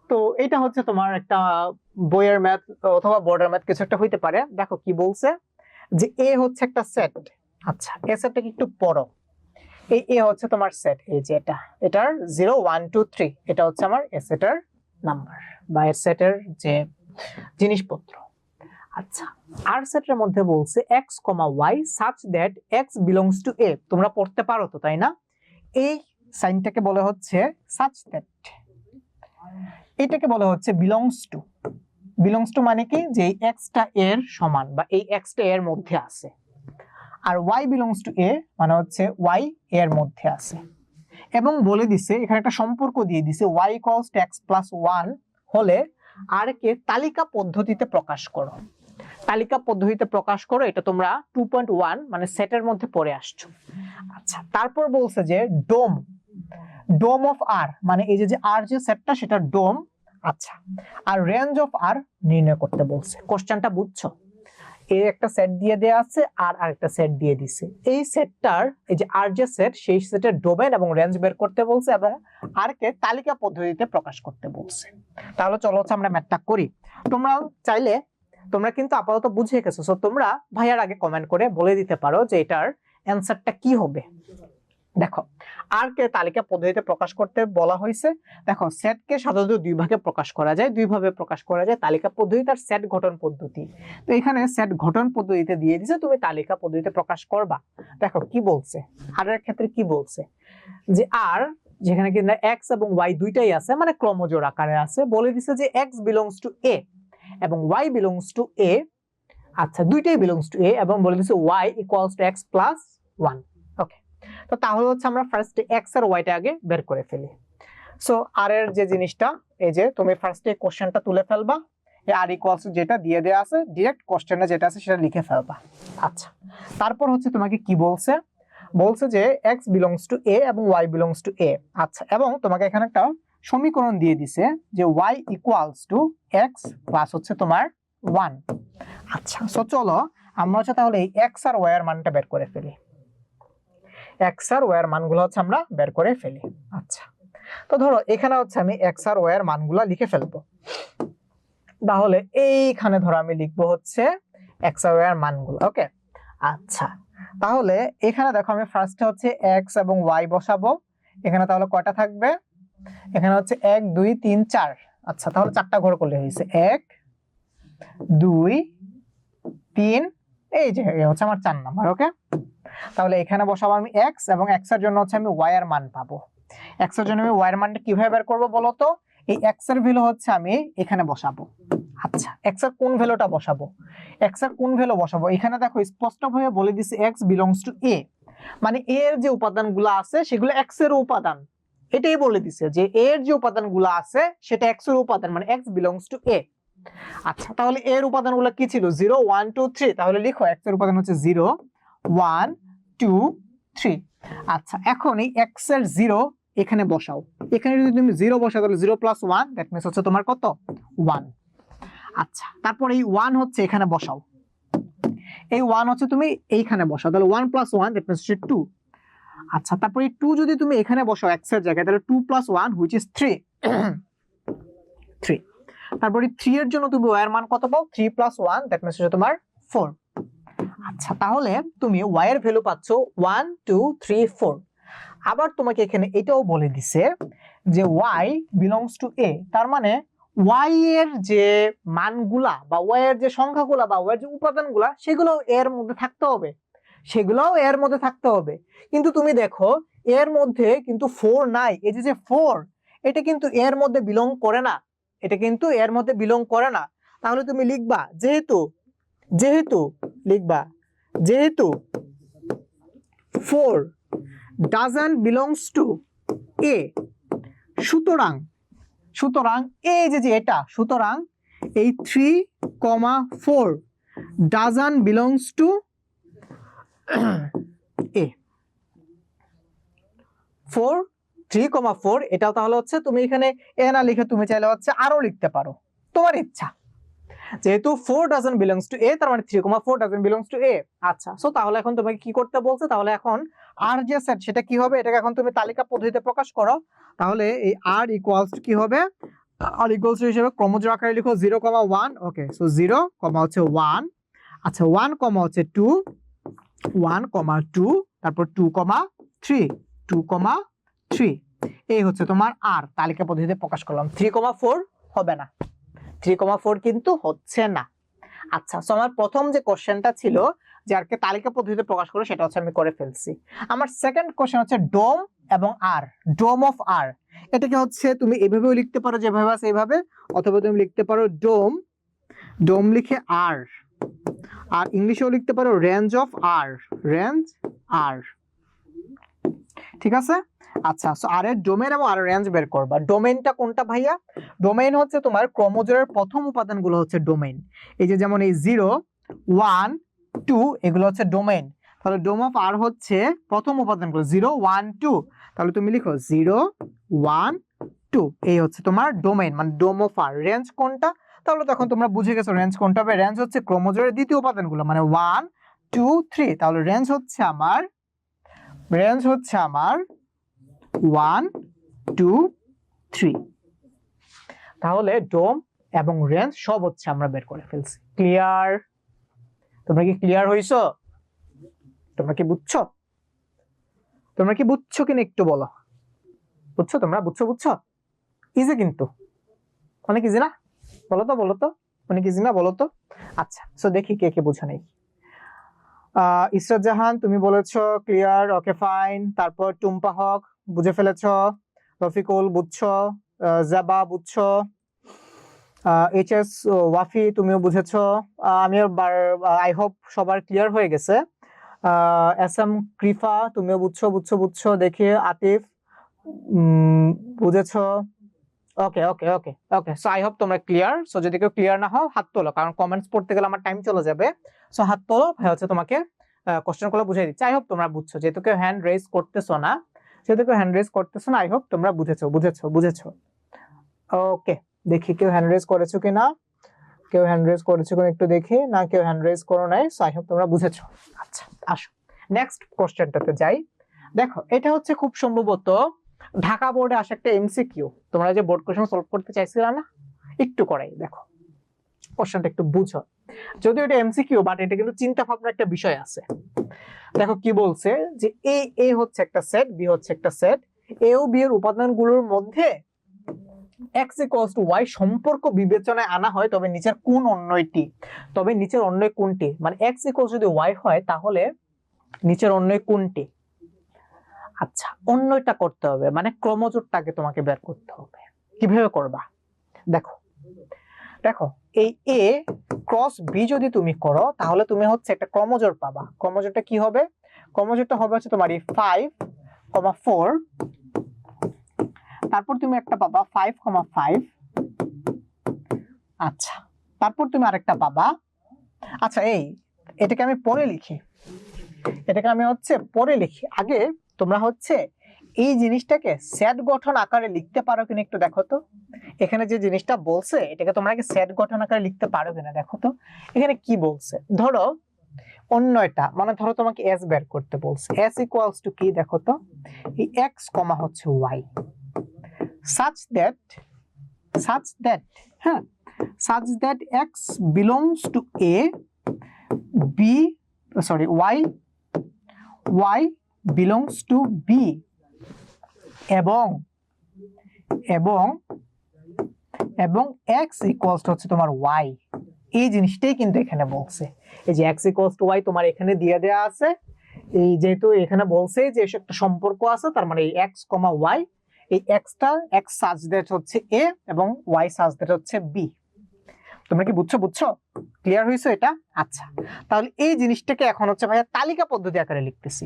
তো এটা হচ্ছে তোমার একটা বইয়ের ম্যাথ অথবা বোর্ডের ম্যাথ, কিছু একটা হইতে পারে। দেখো কি বলছে, যে এ হচ্ছে একটা সেট। আচ্ছা, এ সেটটা কি একটু পড়ো। এই এ হচ্ছে তোমার সেট, এই যে এটার 0 1 2 3, এটা হচ্ছে আমার এ সেটের নাম্বার বা এ সেটের যে জিনিসপত্র। আচ্ছা, আর সেটের মধ্যে বলছে x, y such that x belongs to a। তোমরা পড়তে পারো তো, তাই না? এই সাইনটাকে বলা হচ্ছে such that, এটাকে বলা হচ্ছে belongs to। belongs to মানে কি, যে এই x টা এর সমান বা এই x টা এর মধ্যে আছে। আর y belongs to a মানে হচ্ছে y এর মধ্যে আছে। এবং বলে দিছে এখানে একটা সম্পর্ক দিয়ে দিছে, y equals to x plus 1 হলে আর কে তালিকা পদ্ধতিতে প্রকাশ করো। তালিকা পদ্ধতিতে প্রকাশ করো, এটা তোমরা 2.1 মানে সেটের মধ্যে পড়ে আসছো। আচ্ছা, তারপর বলছে যে ডোম অফ আর, মানে এই যে আর যে সেটটা সেটা ডোম। আচ্ছা, আর রেঞ্জ অফ আর নির্ণয় করতে বলছে। কোশ্চেনটা বুঝছো? এ একটা সেট দিয়ে দেয়া আছে আর আরেকটা সেট দিয়ে দিছে। এই সেটটার এই যে আর যে সেট, সেই সেটের ডোমেইন এবং রেঞ্জ বের করতে বলছে এবং আর কে তালিকা পদ্ধতিতে প্রকাশ করতে বলছে। তাহলে চলো হচ্ছে আমরা ম্যাথটা করি। তোমরা চাইলে তোমরা কিন্তু আপাতত বুঝে গেছো, সো তোমরা ভাইয়ার আগে কমেন্ট করে বলে দিতে পারো যে এটার অ্যানসারটা কি হবে। দেখো, আর কে তালিকা পদ্ধতিতে প্রকাশ করতে বলা হয়েছে। দেখো, সেটকে সাধারণত দুই ভাগে প্রকাশ করা যায়, দুই ভাবে প্রকাশ করা যায়, তালিকা পদ্ধতি আর সেট গঠন পদ্ধতি। তো এখানে সেট গঠন পদ্ধতিতে দিয়ে দিছে, তুমি তালিকা পদ্ধতিতে প্রকাশ করবা। দেখো কি বলছে, আর এর ক্ষেত্রে কি বলছে যে আর যেখানে কিনা এক্স এবং ওয়াই দুইটাই আছে, মানে ক্রমজোড় আকারে আছে, বলে দিছে যে এক্স বিলংস টু এ এবং ওয়াই বিলংস টু এ। আচ্ছা, দুইটাই বিলংস টু এ এবং বলে দিছে y equals to x plus one. Okay, তো তাহলে হচ্ছে আমরা ফার্স্টে এক্স আর ওয়াইটা আগে বের করে ফেলি। সো আর এর যে জিনিসটা, এই যে তুমি ফার্স্টে কোশ্চেনটা তুলে ফেলবা, এই আর ইকুয়ালস যেটা দিয়ে দেয়া আছে ডাইরেক্ট কোশ্চেনে যেটা আছে সেটা লিখে ফেলবা। আচ্ছা, তারপর হচ্ছে তোমাকে কি বলছে, বলছে যে এক্স বিলংস টু এ এবং ওয়াই বিলংস টু এ। আচ্ছা, এবং তোমাকে এখানে একটা সমীকরণ দিয়ে দিছে যে Y equals to x plus হচ্ছে তোমার ওয়ান। আচ্ছা, সো চলো আমরা হচ্ছে তাহলে এই এক্স আর ওয়াই এর মানটা বের করে ফেলি। এক্স আর ওয়াই এর মানগুলো হচ্ছে আমরা বের করে ফেলি। আচ্ছা, তো ধরো এখানে হচ্ছে আমি এক্স আর ওয়াই এর মানগুলো লিখে ফেলবো। তাহলে এইখানে ধরো আমি লিখবো হচ্ছে এক্স আর ওয়াই এর মানগুলো। ওকে, আচ্ছা, তাহলে এখানে দেখো আমি ফার্স্টে হচ্ছে এক্স এবং ওয়াই বসাবো। এখানে তাহলে কয়টা থাকবে, এখানে হচ্ছে 1 2 3 4। আচ্ছা, তাহলে চারটা ঘর করলে হয়েছে 1 2 3, এই যে হচ্ছে আমার 4 নাম্বার। ওকে, তাহলে এখানে বসাবো আমি এক্স এবং এক্স এর জন্য হচ্ছে আমি ওয়াই এর মান পাবো। এক্স এর জন্য আমি ওয়াই এর মানটা কিভাবে বের করবো বলো তো, এই এক্স এর ভ্যালু হচ্ছে আমি এখানে বসাবো। আচ্ছা, এক্স এর কোন ভ্যালুটা বসাবো, এক্স এর কোন ভ্যালু বসাবো, এখানে দেখো স্পষ্টভাবে বলে দিছে এক্স বিলংস টু এ, মানে এ এর যে উপাদানগুলো আছে সেগুলো এক্স এর উপাদান। এটাই বলে দিছে যে এ এর যে উপাদানগুলো আছে সেটা এক্স এর উপাদান, মানে এক্স বিলংস টু এ। আচ্ছা, তাহলে এর উপাদানগুলো কি ছিল, 0 1 2 3। তাহলে লিখো এক্স এর উপাদান হচ্ছে 0 1 2 3। আচ্ছা, এখন এই এক্স এর 0 এখানে বসাও। এখানে যদি তুমি 0 বসাও তাহলে 0 প্লাস 1 দ্যাট মিন্স হচ্ছে তোমার কত 1। আচ্ছা, তারপর এই 1 হচ্ছে এখানে বসাও, এই 1 হচ্ছে তুমি এইখানে বসাও, তাহলে 1 প্লাস 1 দ্যাট মিন্স হচ্ছে 2। আচ্ছা, তারপর এই 2 যদি তুমি এখানে বসাও এক্স এর জায়গায়, তাহলে 2 প্লাস 1 হুইচ ইজ 3 3। তারপরে 3 এর জন্য তুমি ওয়াই এর মান কত পাও, 3 প্লাস 1 দ্যাট মিন্স হচ্ছে তোমার 4। আচ্ছা, তাহলে তুমি ওয়াই এর ভ্যালু পাচ্ছো 1 2 3 4। আবার তোমাকে এখানে এটাও বলে দিছে যে ওয়াই বিলংস টু এ, তার মানে ওয়াই এর যে মানগুলা বা ওয়াই এর যে সংখ্যাগুলা বা ওয়াই এর যে উপাদানগুলা সেগুলো এর মধ্যে থাকতে হবে, সেগুলোও এর মধ্যে থাকতে হবে। কিন্তু তুমি দেখো এর মধ্যে কিন্তু 4 নাই, এই যে 4 এটা কিন্তু এর মধ্যে বিলং করে না, এটা কিন্তু এর মধ্যে বিলং করে না। তাহলে তুমি লিখবা যেহেতু 4 doesn't belongs to a, সুতরাং এই যে এটা, সুতরাং এই 3,4 doesn't belongs to a। 4 3,4 এটাও তাহলে হচ্ছে তুমি এখানে এ না লিখে তুমি চাইলে হচ্ছে আরো লিখতে পারো, তোমার ইচ্ছা। যেহেতু 4 doesn't belongs to a, তার মানে 3,4 doesn't belongs to a। আচ্ছা, সো তাহলে এখন তোমাকে কি করতে বলছে, তাহলে এখন আর যে সেট সেটা কি হবে, এটাকে এখন তুমি তালিকা পদ্ধতিতে প্রকাশ করো। তাহলে এই আর ইকুয়ালস কি হবে, আর ইকুয়ালস হিসেবে ক্রমজোড় আকারে লিখো 0, 1। ওকে, সো 0, হচ্ছে 1। আচ্ছা, 1, হচ্ছে 2, 1, 2, তারপর 2, 3, 2, 3। এই হচ্ছে তোমার আর তালিকা পদ্ধতিতে প্রকাশ করলাম। 3,4 হবে না, 3,4 কিন্তু হচ্ছে না। আচ্ছা, সো আমার প্রথম যে কোশ্চেনটা ছিল যে আরকে তালিকা পদ্ধতিতে প্রকাশ করো, সেটা হচ্ছে আমি করে ফেলছি। আমার সেকেন্ড কোশ্চেন হচ্ছে ডোম এবং আর, ডোম অফ আর। এটাকে হচ্ছে তুমি এভাবেও লিখতে পারো যেভাবে আছে এইভাবে, অথবা তুমি লিখতে পারো ডোম লিখে আর ইংলিশেও লিখতে পারো রেঞ্জ অফ আর, ঠিক আছে। আচ্ছা, সো আর এর ডোমেইন এবং আর রেঞ্জ বের করবা। ডোমেইনটা কোনটা ভাইয়া, ডোমেইন হচ্ছে তোমার ক্রমজোড়ের প্রথম উপাদানগুলো হচ্ছে ডোমেইন। এই যে যেমন এই 0 1 2 এগুলো হচ্ছে ডোমেইন। তাহলে ডোম অফ আর হচ্ছে প্রথম উপাদানগুলো 0 1 2। তাহলে তুমি লিখো 0 1 2, এই হচ্ছে তোমার ডোমেইন, মানে ডোম অফ আর। রেঞ্জ কোনটা, তাহলে তখন তোমরা বুঝে গেছো রেঞ্জ কোনটা হবে। রেঞ্জ হচ্ছে ক্রোমোজোমের দ্বিতীয় উপাদানগুলো, মানে 1 2 3। তাহলে রেঞ্জ হচ্ছে আমার 1 2 3। তাহলে ডোম এবং রেঞ্জ সব হচ্ছে আমরা বের করে ফেলছি। ক্লিয়ার? তোমরা কি ক্লিয়ার হইছো? তোমরা কি বুঝছো? তোমরা কি বুঝছো কিনা একটু বলো। বুঝছো? তোমরা বুঝছো? ইজি কিন্তু, অনেক ইজি না? বলো তো অনেক ইজি না? বলো তো। আচ্ছা, সো দেখি কে কে বুঝো নেই। ইসরাত জাহান তুমি বলেছো ক্লিয়ার, ওকে ফাইন। তারপর টুম্পা হক বুঝে ফেলেছো, রফিকুল বুঝছো, জাবা বুঝছো, এইচএস ওয়াফি তুমিও বুঝেছো। আমি আই হোপ সবার ক্লিয়ার হয়ে গেছে। এস এম কৃফা তুমিও বুঝছো। দেখি আতিফ বুঝেছো। ওকে ওকে ওকে ওকে, সো আই হোপ তোমরা ক্লিয়ার। সো যদি কেউ ক্লিয়ার না হও হাত তোলো, কারণ কমেন্টস পড়তে গেলে আমার টাইম চলে যাবে। সো হাত তোলো, ভাই হচ্ছে তোমাকে কোশ্চেন গুলো বুঝিয়ে দিচ্ছি। আই হোপ তোমরা বুঝছো। যেহেতু কেউ হ্যান্ড রেজ করতেছো না, আই হোপ তোমরা বুঝেছো। ওকে, দেখি কেউ হ্যান্ড রেজ করেছো কিনা। কেউ হ্যান্ড রেজ করেছো কিনা একটু দেখি। না, কেউ হ্যান্ড রেজ করো নাই। সো আই হোপ তোমরা বুঝেছো। আচ্ছা, আসো নেক্সট কোশ্চেনটাতে যাই। দেখো, এটা হচ্ছে খুব সম্ভবত ঢাকা বোর্ডে আসা একটা এমসিকিউ। তোমরা যে বোর্ড কোশ্চেন সলভ করতে চাইছিলে না, একটু করাই দেখো, কোশ্চেনটা একটু বুঝো। যদিও এটা এমসিকিউ, বাট এটা কিন্তু চিন্তা ভাবনার একটা বিষয় আছে। দেখো কি বলছে, যে এ হচ্ছে একটা সেট, বি হচ্ছে একটা সেট। এ ও বি এর উপাদানগুলোর মধ্যে x = y সম্পর্ক বিবেচনায় আনা হয়, তবে নিচের কোন অন্যটি, মানে x যদি y হয় তাহলে নিচের অন্যয় কোনটি। আচ্ছা, অন্যটা করতে হবে, মানে ক্রমজোড়টাকে তোমাকে বের করতে হবে। কিভাবে করবা? দেখো এই a ক্রস b যদি তুমি করো, তাহলে তুমি হচ্ছে একটা ক্রমজোড় পাবা। ক্রমজোড়টা কি হবে? ক্রমজোড়টা হবে হচ্ছে তোমার এই 5,4। তারপর তুমি একটা পাবা 5,5। আচ্ছা, তারপর তুমি আরেকটা পাবা। আচ্ছা, এটাকে আমি পরে লিখি। আগে তোমরা হচ্ছে এই জিনিসটাকে সেট গঠন আকারে লিখতে পারো কিনা একটু দেখো তো। এখানে যে জিনিসটা বলছে, এটাকে তোমরা কি সেট গঠন আকারে লিখতে পারো কিনা দেখো তো। এখানে কি বলছে, ধরো অন্যটা, মানে ধরো তোমাকে s বের করতে বলছে। s = কি দেখো তো, এই x, হচ্ছে y, such that x belongs to a, b y belongs to b, এবং x হচ্ছে তোমার y। এই জিনিসটাই কিন্তু এখানে বলছে। এই যে x y তোমার এখানে দিয়ে দেয়া আছে। এই যেহেতু এখানে বলছে যে একটা সম্পর্ক আছে, তার মানে এই x, y, এই x such that হচ্ছে a এবং y such that হচ্ছে b। তোমরা কি বুঝছো? ক্লিয়ার হইছো এটা? আচ্ছা, তাহলে এই জিনিসটাকে এখন হচ্ছে ভাইয়া তালিকা পদ্ধতি আকারে লিখতেছি।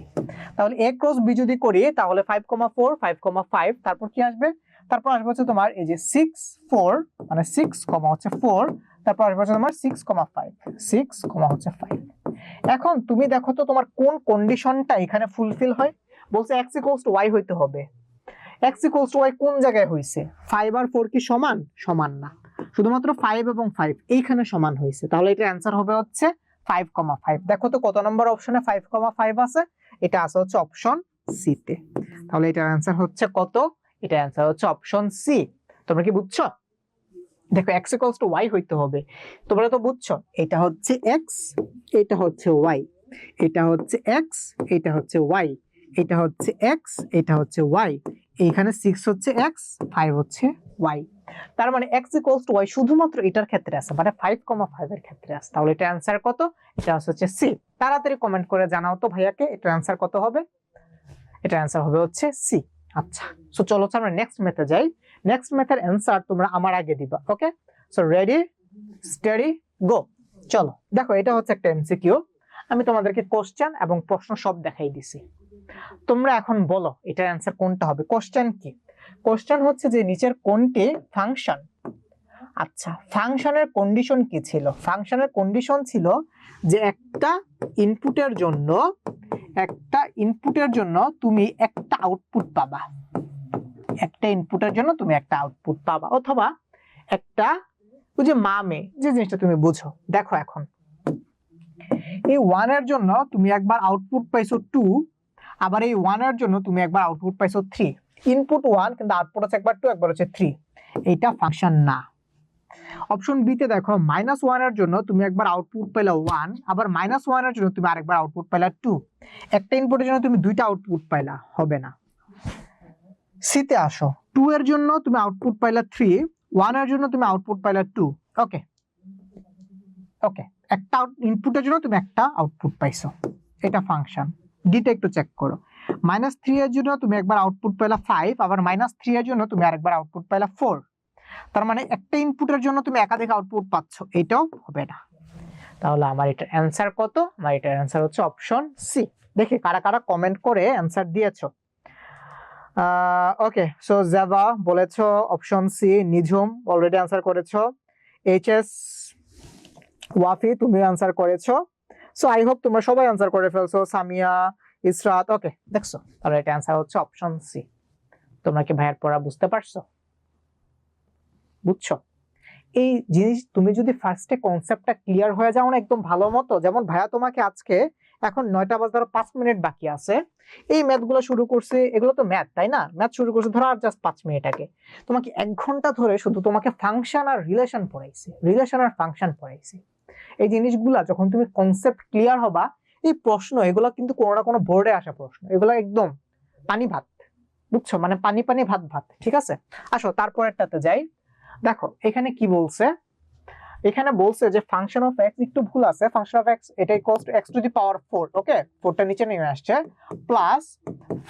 তাহলে a ক্রস b যদি করি, তাহলে 5,4 5,5, তারপর কি আসবে? তারপর আসবে হচ্ছে তোমার এই যে 6 4, মানে 6, হচ্ছে 4, তারপর আসবে হচ্ছে তোমার 6,5 হচ্ছে 5। এখন তুমি দেখো তো তোমার কোন কন্ডিশনটা এখানে ফুলফিল হয়। বলছে x = y হইতে হবে। x = y কোন জায়গায় হইছে? 5 আর 4 কি সমান না, শুধুমাত্র 5 এবং 5 এইখানে সমান হয়েছে। তাহলে এটা অ্যান্সার হবে হচ্ছে 5,5। দেখো তো কত নম্বর অপশনে 5,5 আছে? এটা আছে হচ্ছে অপশন সি তে। তাহলে এটার অ্যান্সার হচ্ছে কত? এটা অ্যান্সার হচ্ছে অপশন সি। তোমরা কি বুঝছো? দেখো x = y হইতে হবে, তোমরা তো বুঝছো। এটা হচ্ছে x, এটা হচ্ছে y, এটা হচ্ছে x, এটা হচ্ছে y, এটা হচ্ছে x, এটা হচ্ছে y, এইখানে 6 হচ্ছে x, 5 হচ্ছে y। তার মানে x = y শুধুমাত্র এটার ক্ষেত্রে আছে, মানে 5,5 এর ক্ষেত্রে আছে। তাহলে এটা অ্যান্সার কত? এটা হচ্ছে সি। তাড়াতাড়ি কমেন্ট করে জানাও তো ভাইয়াকে, এটা অ্যান্সার কত হবে? এটা অ্যান্সার হবে হচ্ছে সি। আচ্ছা, সো চলো আমরা নেক্সট মেথে যাই। নেক্সট মেথের অ্যান্সার তোমরা আমার আগে দিবা। ওকে, সো রেডি স্টাডি গো। চলো দেখো, এটা হচ্ছে একটা এমসিকিউ। আমি তোমাদেরকে কোশ্চেন এবং প্রশ্ন সব দেখাই দিছি। তোমরা এখন বলো এটার অ্যান্সার কোনটা হবে। কোশ্চেন কি? কোশ্চেন হচ্ছে যে নিচের কোনটি ফাংশন। আচ্ছা, ফাংশনের কন্ডিশন কি ছিল? ফাংশনের কন্ডিশন ছিল যে একটা ইনপুটের জন্য তুমি একটা আউটপুট পাবা। একটা ইনপুটের জন্য তুমি একটা আউটপুট পাবা, অথবা একটা ওই যে মে যে জিনিসটা তুমি বুঝো, দেখো এখন এই 1 এর জন্য তুমি একবার আউটপুট পাইছো 2, আবার এই 1 এর জন্য তুমি একবার আউটপুট পাইছো 3। ইনপুট 1 কিন্তু আউটপুট হচ্ছে একবার 2 একবার হচ্ছে 3। এইটা ফাংশন না। অপশন বি তে দেখো -1 এর জন্য তুমি একবার আউটপুট পাইলা 1, আবার -1 এর জন্য তুমি আরেকবার আউটপুট পাইলা 2। একটা ইনপুটের জন্য তুমি দুইটা আউটপুট পাইলা, হবে না। সি তে আসো, 2 এর জন্য তুমি আউটপুট পাইলা 3, 1 এর জন্য তুমি আউটপুট পাইলা 2। ওকে ওকে, একটা ইনপুটের জন্য তুমি একটা আউটপুট পাইছো, এটা ফাংশন। ডিটা একটু চেক করো, -3 এর জন্য তুমি একবার আউটপুট পাইলা 5, আবার -3 এর জন্য তুমি আরেকবার আউটপুট পাইলা 4। তার মানে একটা ইনপুটের জন্য তুমি একাধিক আউটপুট পাচ্ছ, এটাও হবে না। তাহলে আমার এটার অ্যান্সার কত? আমার এটার অ্যান্সার হচ্ছে অপশন সি। দেখি কারা কারা কমেন্ট করে অ্যান্সার দিয়েছো। ওকে, সো জাভা বলেছো অপশন সি। নিঝুম অলরেডি অ্যান্সার করেছো। এইচএস ওয়াফি তুমি অ্যান্সার করেছো। সো আই হোপ তোমরা সবাই অ্যান্সার করে ফেলছো। সামিয়া, ইসরাত, ওকে দেখছো, তাহলে এটা অ্যান্সার হচ্ছে অপশন সি। তোমরা কি ভাইয়ের পড়া বুঝতে পারছো? বুঝছো? এই জিনিস তুমি যদি ফার্স্টে কনসেপ্টটা ক্লিয়ার হয়ে যাও না একদম ভালো মতো, যেমন ভাইয়া তোমাকে আজকে এখন 9টা বাজে ধরো 5 মিনিট বাকি আছে, এই ম্যাথগুলো শুরু করছে, এগুলো তো ম্যাথ তাই না, ম্যাথ শুরু করছে ধরো আর জাস্ট 5 মিনিট আগে, তোমাকে 1 ঘন্টা ধরে শুধু তোমাকে ফাংশন আর রিলেশন পড়াইছি, রিলেশন আর ফাংশন পড়াইছি। এই জিনিসগুলা যখন তুমি কনসেপ্ট ক্লিয়ার হবা, এই প্রশ্ন এগুলো কিন্তু কোনো না কোনো বোর্ডে আসা প্রশ্ন, এগুলো একদম পানি ভাত, বুঝছো, মানে পানি পানি ভাত ভাত। ঠিক আছে, আসো তারপরেরটাতে যাই। দেখো এখানে কি বলছে, এখানে বলছে যে ফাংশন অফ এক্স, একটু ভুল আছে, ফাংশন অফ এক্স এটা equals to x to the power 4, okay 4টা নিচে নেমে আসছে, প্লাস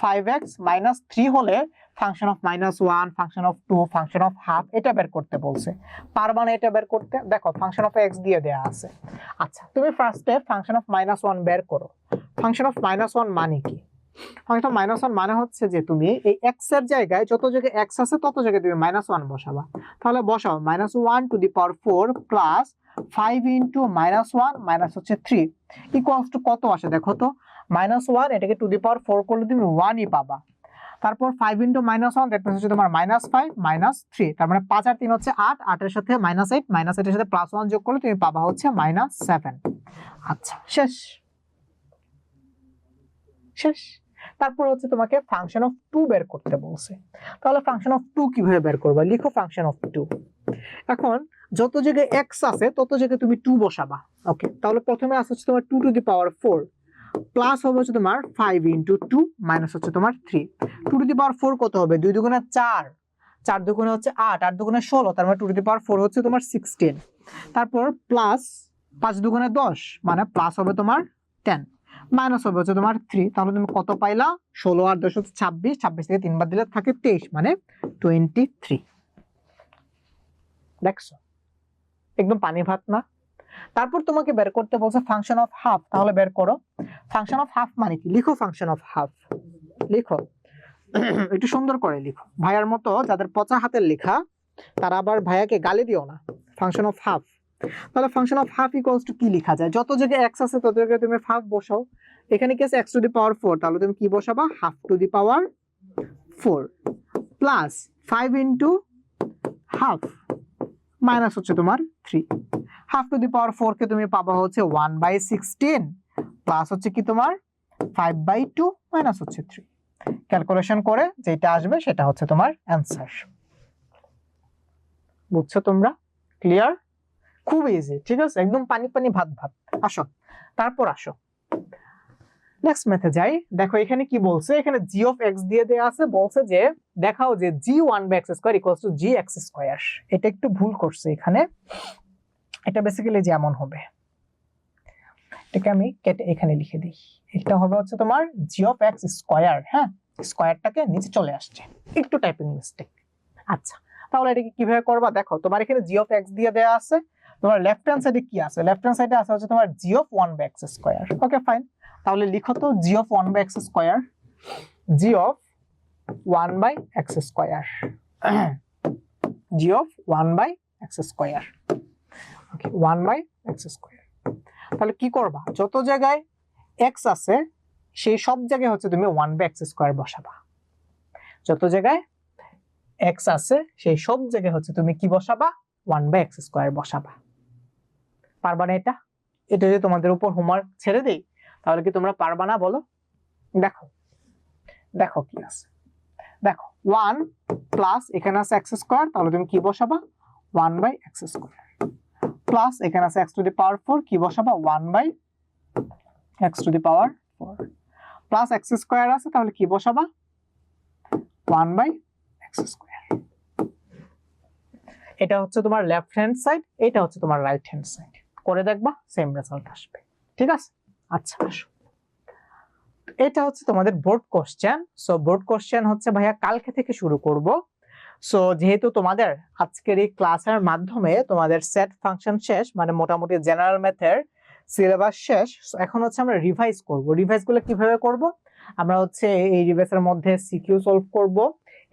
5x মাইনাস 3 হলে function of -1, function of 2, function of half এটা বের করতে বলছে। পারবা না এটা বের করতে? দেখো ফাংশন অফ এক্স দিয়ে দেয়া আছে। আচ্ছা তুমি ফার্স্টে ফাংশন অফ -1 বের করো। ফাংশন অফ -1 মানে কি? ফাংশন -1 মানে হচ্ছে যে তুমি এই x এর জায়গায় যত জায়গায় x আছে তত জায়গায় তুমি -1 বসাবা। তাহলে বসাও -1 two the power 4 plus 5 into -1 minus হচ্ছে 3 ইকুয়ালস টু কত আসে দেখো তো, -1 এটাকে টু দি পাওয়ার 4 করলে তুমি 1 ই পাবা। তারপর 5 ইনটু -1 দ্যাট মিন্স হচ্ছে তোমার -5 -3, তার মানে 5 আর 3 হচ্ছে 8, 8 এর সাথে -8, -8 এর সাথে +1 যোগ করলে তুমি পাবা হচ্ছে -7। আচ্ছা শেষ শেষ। তারপর হচ্ছে তোমাকে ফাংশন অফ 2 বের করতে বলছে। তাহলে ফাংশন অফ 2 কিভাবে বের করবা? লিখো ফাংশন অফ 2। এখন যত জায়গায় x আছে তত জায়গায় তুমি 2 বসাবা। ওকে, তাহলে প্রথমে আছে হচ্ছে তোমার 2 টু দি পাওয়ার 4 প্লাস হবে হচ্ছে তোমার 5 ইনটু 2 মাইনাস হচ্ছে তোমার 3। 2 টু দি পাওয়ার 4 কত হবে? 2 দুগুণে 4, 4 দুগুণে হচ্ছে 8, 8 দুগুণে 16, তার মানে 2 টু দি পাওয়ার 4 হচ্ছে তোমার 16। তারপর প্লাস 5 দুগুণে 10 মানে প্লাস হবে তোমার 10, মাইনাস হবে হচ্ছে তোমার 3। তাহলে তুমি কত পাইলা? 16 আর 10 হচ্ছে 26, 26 থেকে 3 বার দিলে থাকে 23 মানে 23। দেখছো একদম পানি ভাত না? তারপর তোমাকে বের করতে বলছে ফাংশন অফ হাফ। তাহলে বের করো ফাংশন অফ হাফ মানে কি? লিখো ফাংশন অফ হাফ, লিখো একটু সুন্দর করে লিখো, ভাইয়ার মতো যাদের পচা হাতের লেখা তারা আবার ভাইয়াকে গালি দিও না। ফাংশন অফ হাফ, তাহলে function of half equals to কি লেখা যায়? যত জায়গায় x আছে তত জায়গায় তুমি হাফ বসাও। এখানে কি আছে? x টু দি পাওয়ার 4, তাহলে তুমি কি বসাবা? Half to the power 4 plus 5 into half minus হচ্ছে তোমার 3। হাফ টু দি পাওয়ার 4 কে তুমি পাবা হচ্ছে 1/16 প্লাস হচ্ছে কি তোমার 5/2 মাইনাস হচ্ছে 3। ক্যালকুলেশন করে যেটা আসবে সেটা হচ্ছে তোমার অ্যান্সার। বুঝছো তোমরা? ক্লিয়ার? খুব ইজি, ঠিক আছে, একদম পানি পানি ভাত ভাত। আসো তারপর আসো নেক্সট মেথে যাই। দেখো এখানে কি বলছে, এখানে g অফ x দিয়ে দেয়া আছে, বলছে যে দেখাও যে g1/x² ইকুয়ালস টু gx²। এটা একটু ভুল করছে এখানে, এটা বেসিক্যালি যেমন হবে, এটাকে আমি কেটে এখানে লিখে দিই, এটা হবে হচ্ছে তোমার g অফ x স্কয়ার। হ্যাঁ, স্কয়ারটাকে নিচে চলে আসছে, একটু টাইপিং মিস্টেক। আচ্ছা তাহলে এটাকে কিভাবে করবা? দেখো তোমার এখানে g অফ x দিয়ে দেয়া আছে, তোমার লেফট হ্যান্ড সাইডে কি আছে? লেফট হ্যান্ড সাইডে আছে হচ্ছে তোমার g of 1/x²। Okay fine, তাহলে লিখো তো g of 1/x², g of 1/x², g of 1/x²। Okay 1/x²। তাহলে কি করবা? যত জায়গায় x আছে সেই সব জায়গায় হচ্ছে তুমি 1/x² বসাবা। যত জায়গায় x আছে সেই সব জায়গায় হচ্ছে তুমি কি বসাবা? 1/x² বসাবা। পারবা না এটা? এটা যদি তোমাদের উপর হোমওয়ার্ক ছেড়ে দেই তাহলে কি তোমরা পারবা না বলো? দেখো দেখো কি আছে, দেখো 1 প্লাস এখানে আছে x স্কয়ার, তাহলে তুমি কি বসাবা 1/x² প্লাস এখানে আছে x টু দি পাওয়ার 4, কি বসাবা 1/x two the power 4 plus x square আছে, তাহলে কি বসাবা 1/x²। এটা হচ্ছে তোমার লেফট হ্যান্ড সাইড, এটা হচ্ছে তোমার রাইট হ্যান্ড সাইড, করে দেখবা সেম রেজাল্ট আসবে। ঠিক আছে, আচ্ছা আসো, এটা হচ্ছে তোমাদের board question. So board question হচ্ছে ভাইয়া কালকে থেকে শুরু করব। সো যেহেতু তোমাদের আজকের এই ক্লাসের মাধ্যমে তোমাদের সেট ফাংশন শেষ, মানে মোটামুটি জেনারেল ম্যাথের সিলেবাস শেষ, এখন হচ্ছে আমরা রিভাইজ করব। রিভাইজ গুলো কিভাবে করব? আমরা হচ্ছে এই রিভাইজের মধ্যে সিকিউ সলভ করব,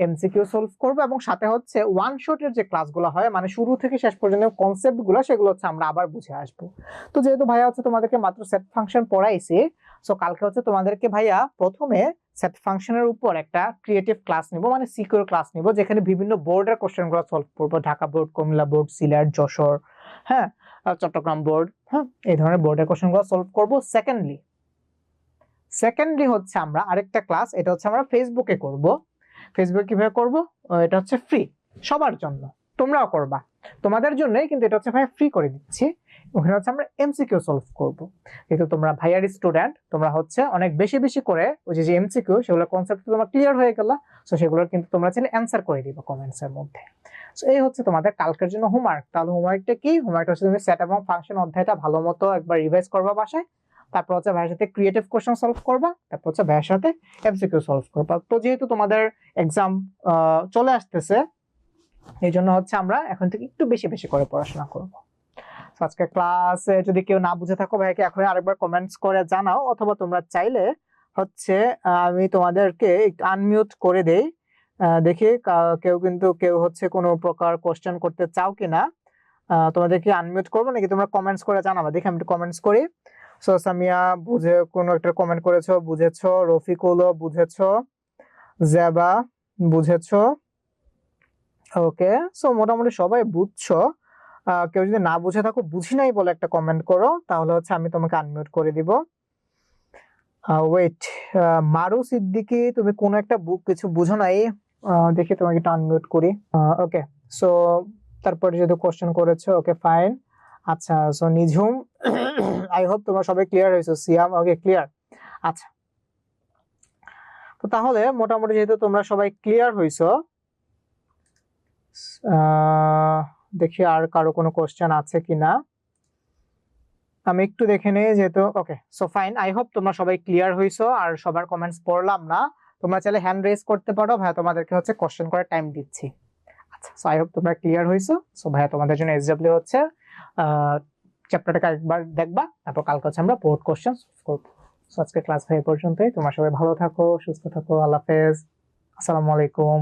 এমসিকিউ সলভ করব, এবং সাথে হচ্ছে ওয়ান শটের যে ক্লাসগুলো হয় মানে শুরু থেকে শেষ পর্যন্ত কনসেপ্টগুলো, সেগুলো হচ্ছে আমরা আবার বুঝে আসবো। তো যেহেতু ভাইয়া হচ্ছে তোমাদেরকে মাত্র সেট ফাংশন পড়াইছি, সো কালকে হচ্ছে তোমাদেরকে ভাইয়া প্রথমে সেট ফাংশনের উপর একটা ক্রিয়েটিভ ক্লাস নিব, মানে সিকিউর ক্লাস নিব, যেখানে বিভিন্ন বোর্ডের কোশ্চেনগুলো সলভ করব, ঢাকা বোর্ড, কুমিল্লা বোর্ড, সিলেট, যশোর, হ্যাঁ, চট্টগ্রাম বোর্ড, হ্যাঁ, এই ধরনের বোর্ডের কোশ্চেনগুলো সলভ করব। সেকেন্ডলি হচ্ছে আমরা আরেকটা ক্লাস, এটা হচ্ছে আমরা ফেসবুকে করব। ফেসবুক কিভাবে করব? এটা হচ্ছে ফ্রি, সবার জন্য, তোমরাও করবা, তোমাদের জন্যই, কিন্তু এটা হচ্ছে ভাই ফ্রি করে দিচ্ছি। ওখানে হচ্ছে আমরা এমসিকিউ সলভ করব। যেহেতু তোমরা ভাইয়ার স্টুডেন্ট, তোমরা হচ্ছে অনেক বেশি বেশি করে ওই যে এমসিকিউ, সেগুলো কনসেপ্ট তোমার ক্লিয়ার হয়ে গেল, সো সেগুলোর কিন্তু তোমরা চাইলে অ্যান্সার করে দিবা কমেন্টস এর মধ্যে। সো এই হচ্ছে তোমাদের কালকের জন্য হোমওয়ার্ক। তাহলে হোমওয়ার্কটা কি? হোমওয়ার্কটা হচ্ছে তুমি সেট এবং ফাংশন অধ্যায়টা ভালো মতো একবার রিভাইজ করবা বাসায়, তারপর হচ্ছে ভাইয়ের সাথে ক্রিয়েটিভ কোশ্চেন সলভ করবা, তারপর হচ্ছে ভাইয়ের সাথে এমসিকিউ সলভ করবা। তো যেহেতু তোমাদের এক্সাম চলে আসতেছে, এই জন্য হচ্ছে আমরা এখন থেকে একটু বেশি বেশি করে পড়াশোনা করব। আজকে ক্লাসে যদি কেউ না বুঝে থাকো ভাইকে এখন আরেকবার কমেন্টস করে জানাও, অথবা তোমরা চাইলে হচ্ছে আমি তোমাদেরকে আনমিউট করে দেই, দেখি কেউ হচ্ছে কোনো প্রকার কোশ্চেন করতে চাও কিনা। তোমাদেরকে আনমিউট করবো নাকি তোমরা কমেন্টস করে জানাবা, দেখি আমি কমেন্টস করি। সো সামিয়া বুঝে কোনো একটা কমেন্ট করেছো, বুঝেছো। রফিকুলও বুঝেছো, জেবা বুঝেছো, ওকে। সো মোটামুটি সবাই বুঝছো। কেউ যদি না বুঝে থাকো, বুঝি নাই বলে একটা কমেন্ট করো, তাহলে হচ্ছে আমি তোমাকে আনমিউট করে দিব। ওয়েট, মারু সিদ্দিকি, তুমি কোনো একটা কিছু বুঝো নাই, দেখি তোমাকে একটু আনমিউট করি। ওকে, সো তারপরে যেহেতু কোশ্চেন করেছো, ওকে ফাইন। আচ্ছা, সো নিঝুম, আই হোপ তোমরা সবাই ক্লিয়ার হয়েছো। সিয়াম, ওকে ক্লিয়ার। আচ্ছা, তো তাহলে মোটামুটি যেহেতু তোমরা সবাই ক্লিয়ার হয়েছো, দেখি আর কারো কোনো কোশ্চেন আছে কিনা, আমি একটু দেখে নেই যেহেতু। ওকে, সো ফাইন, আই হোপ তোমরা সবাই ক্লিয়ার হয়েছো। আর সবার কমেন্টস পড়লাম না, তোমরা চাইলে হ্যান্ড রেজ করতে পারো, ভাই তোমাদেরকে হচ্ছে কোশ্চেন করার টাইম দিচ্ছি। আচ্ছা, সো আই হোপ তোমরা ক্লিয়ার হয়েছো। সো ভাইয়া তোমাদের জন্য এসডব্লিউ হচ্ছে চ্যাপ্টারটাকে একবার দেখবা, তারপর কালকে হচ্ছে আমরা বোর্ড কোশ্চেন সলভ করব। সো আজকে ক্লাস ভাই পর্যন্তই, তোমরা সবাই ভালো থাকো, সুস্থ থাকো, আল্লাহ হাফেজ, আসসালামু আলাইকুম।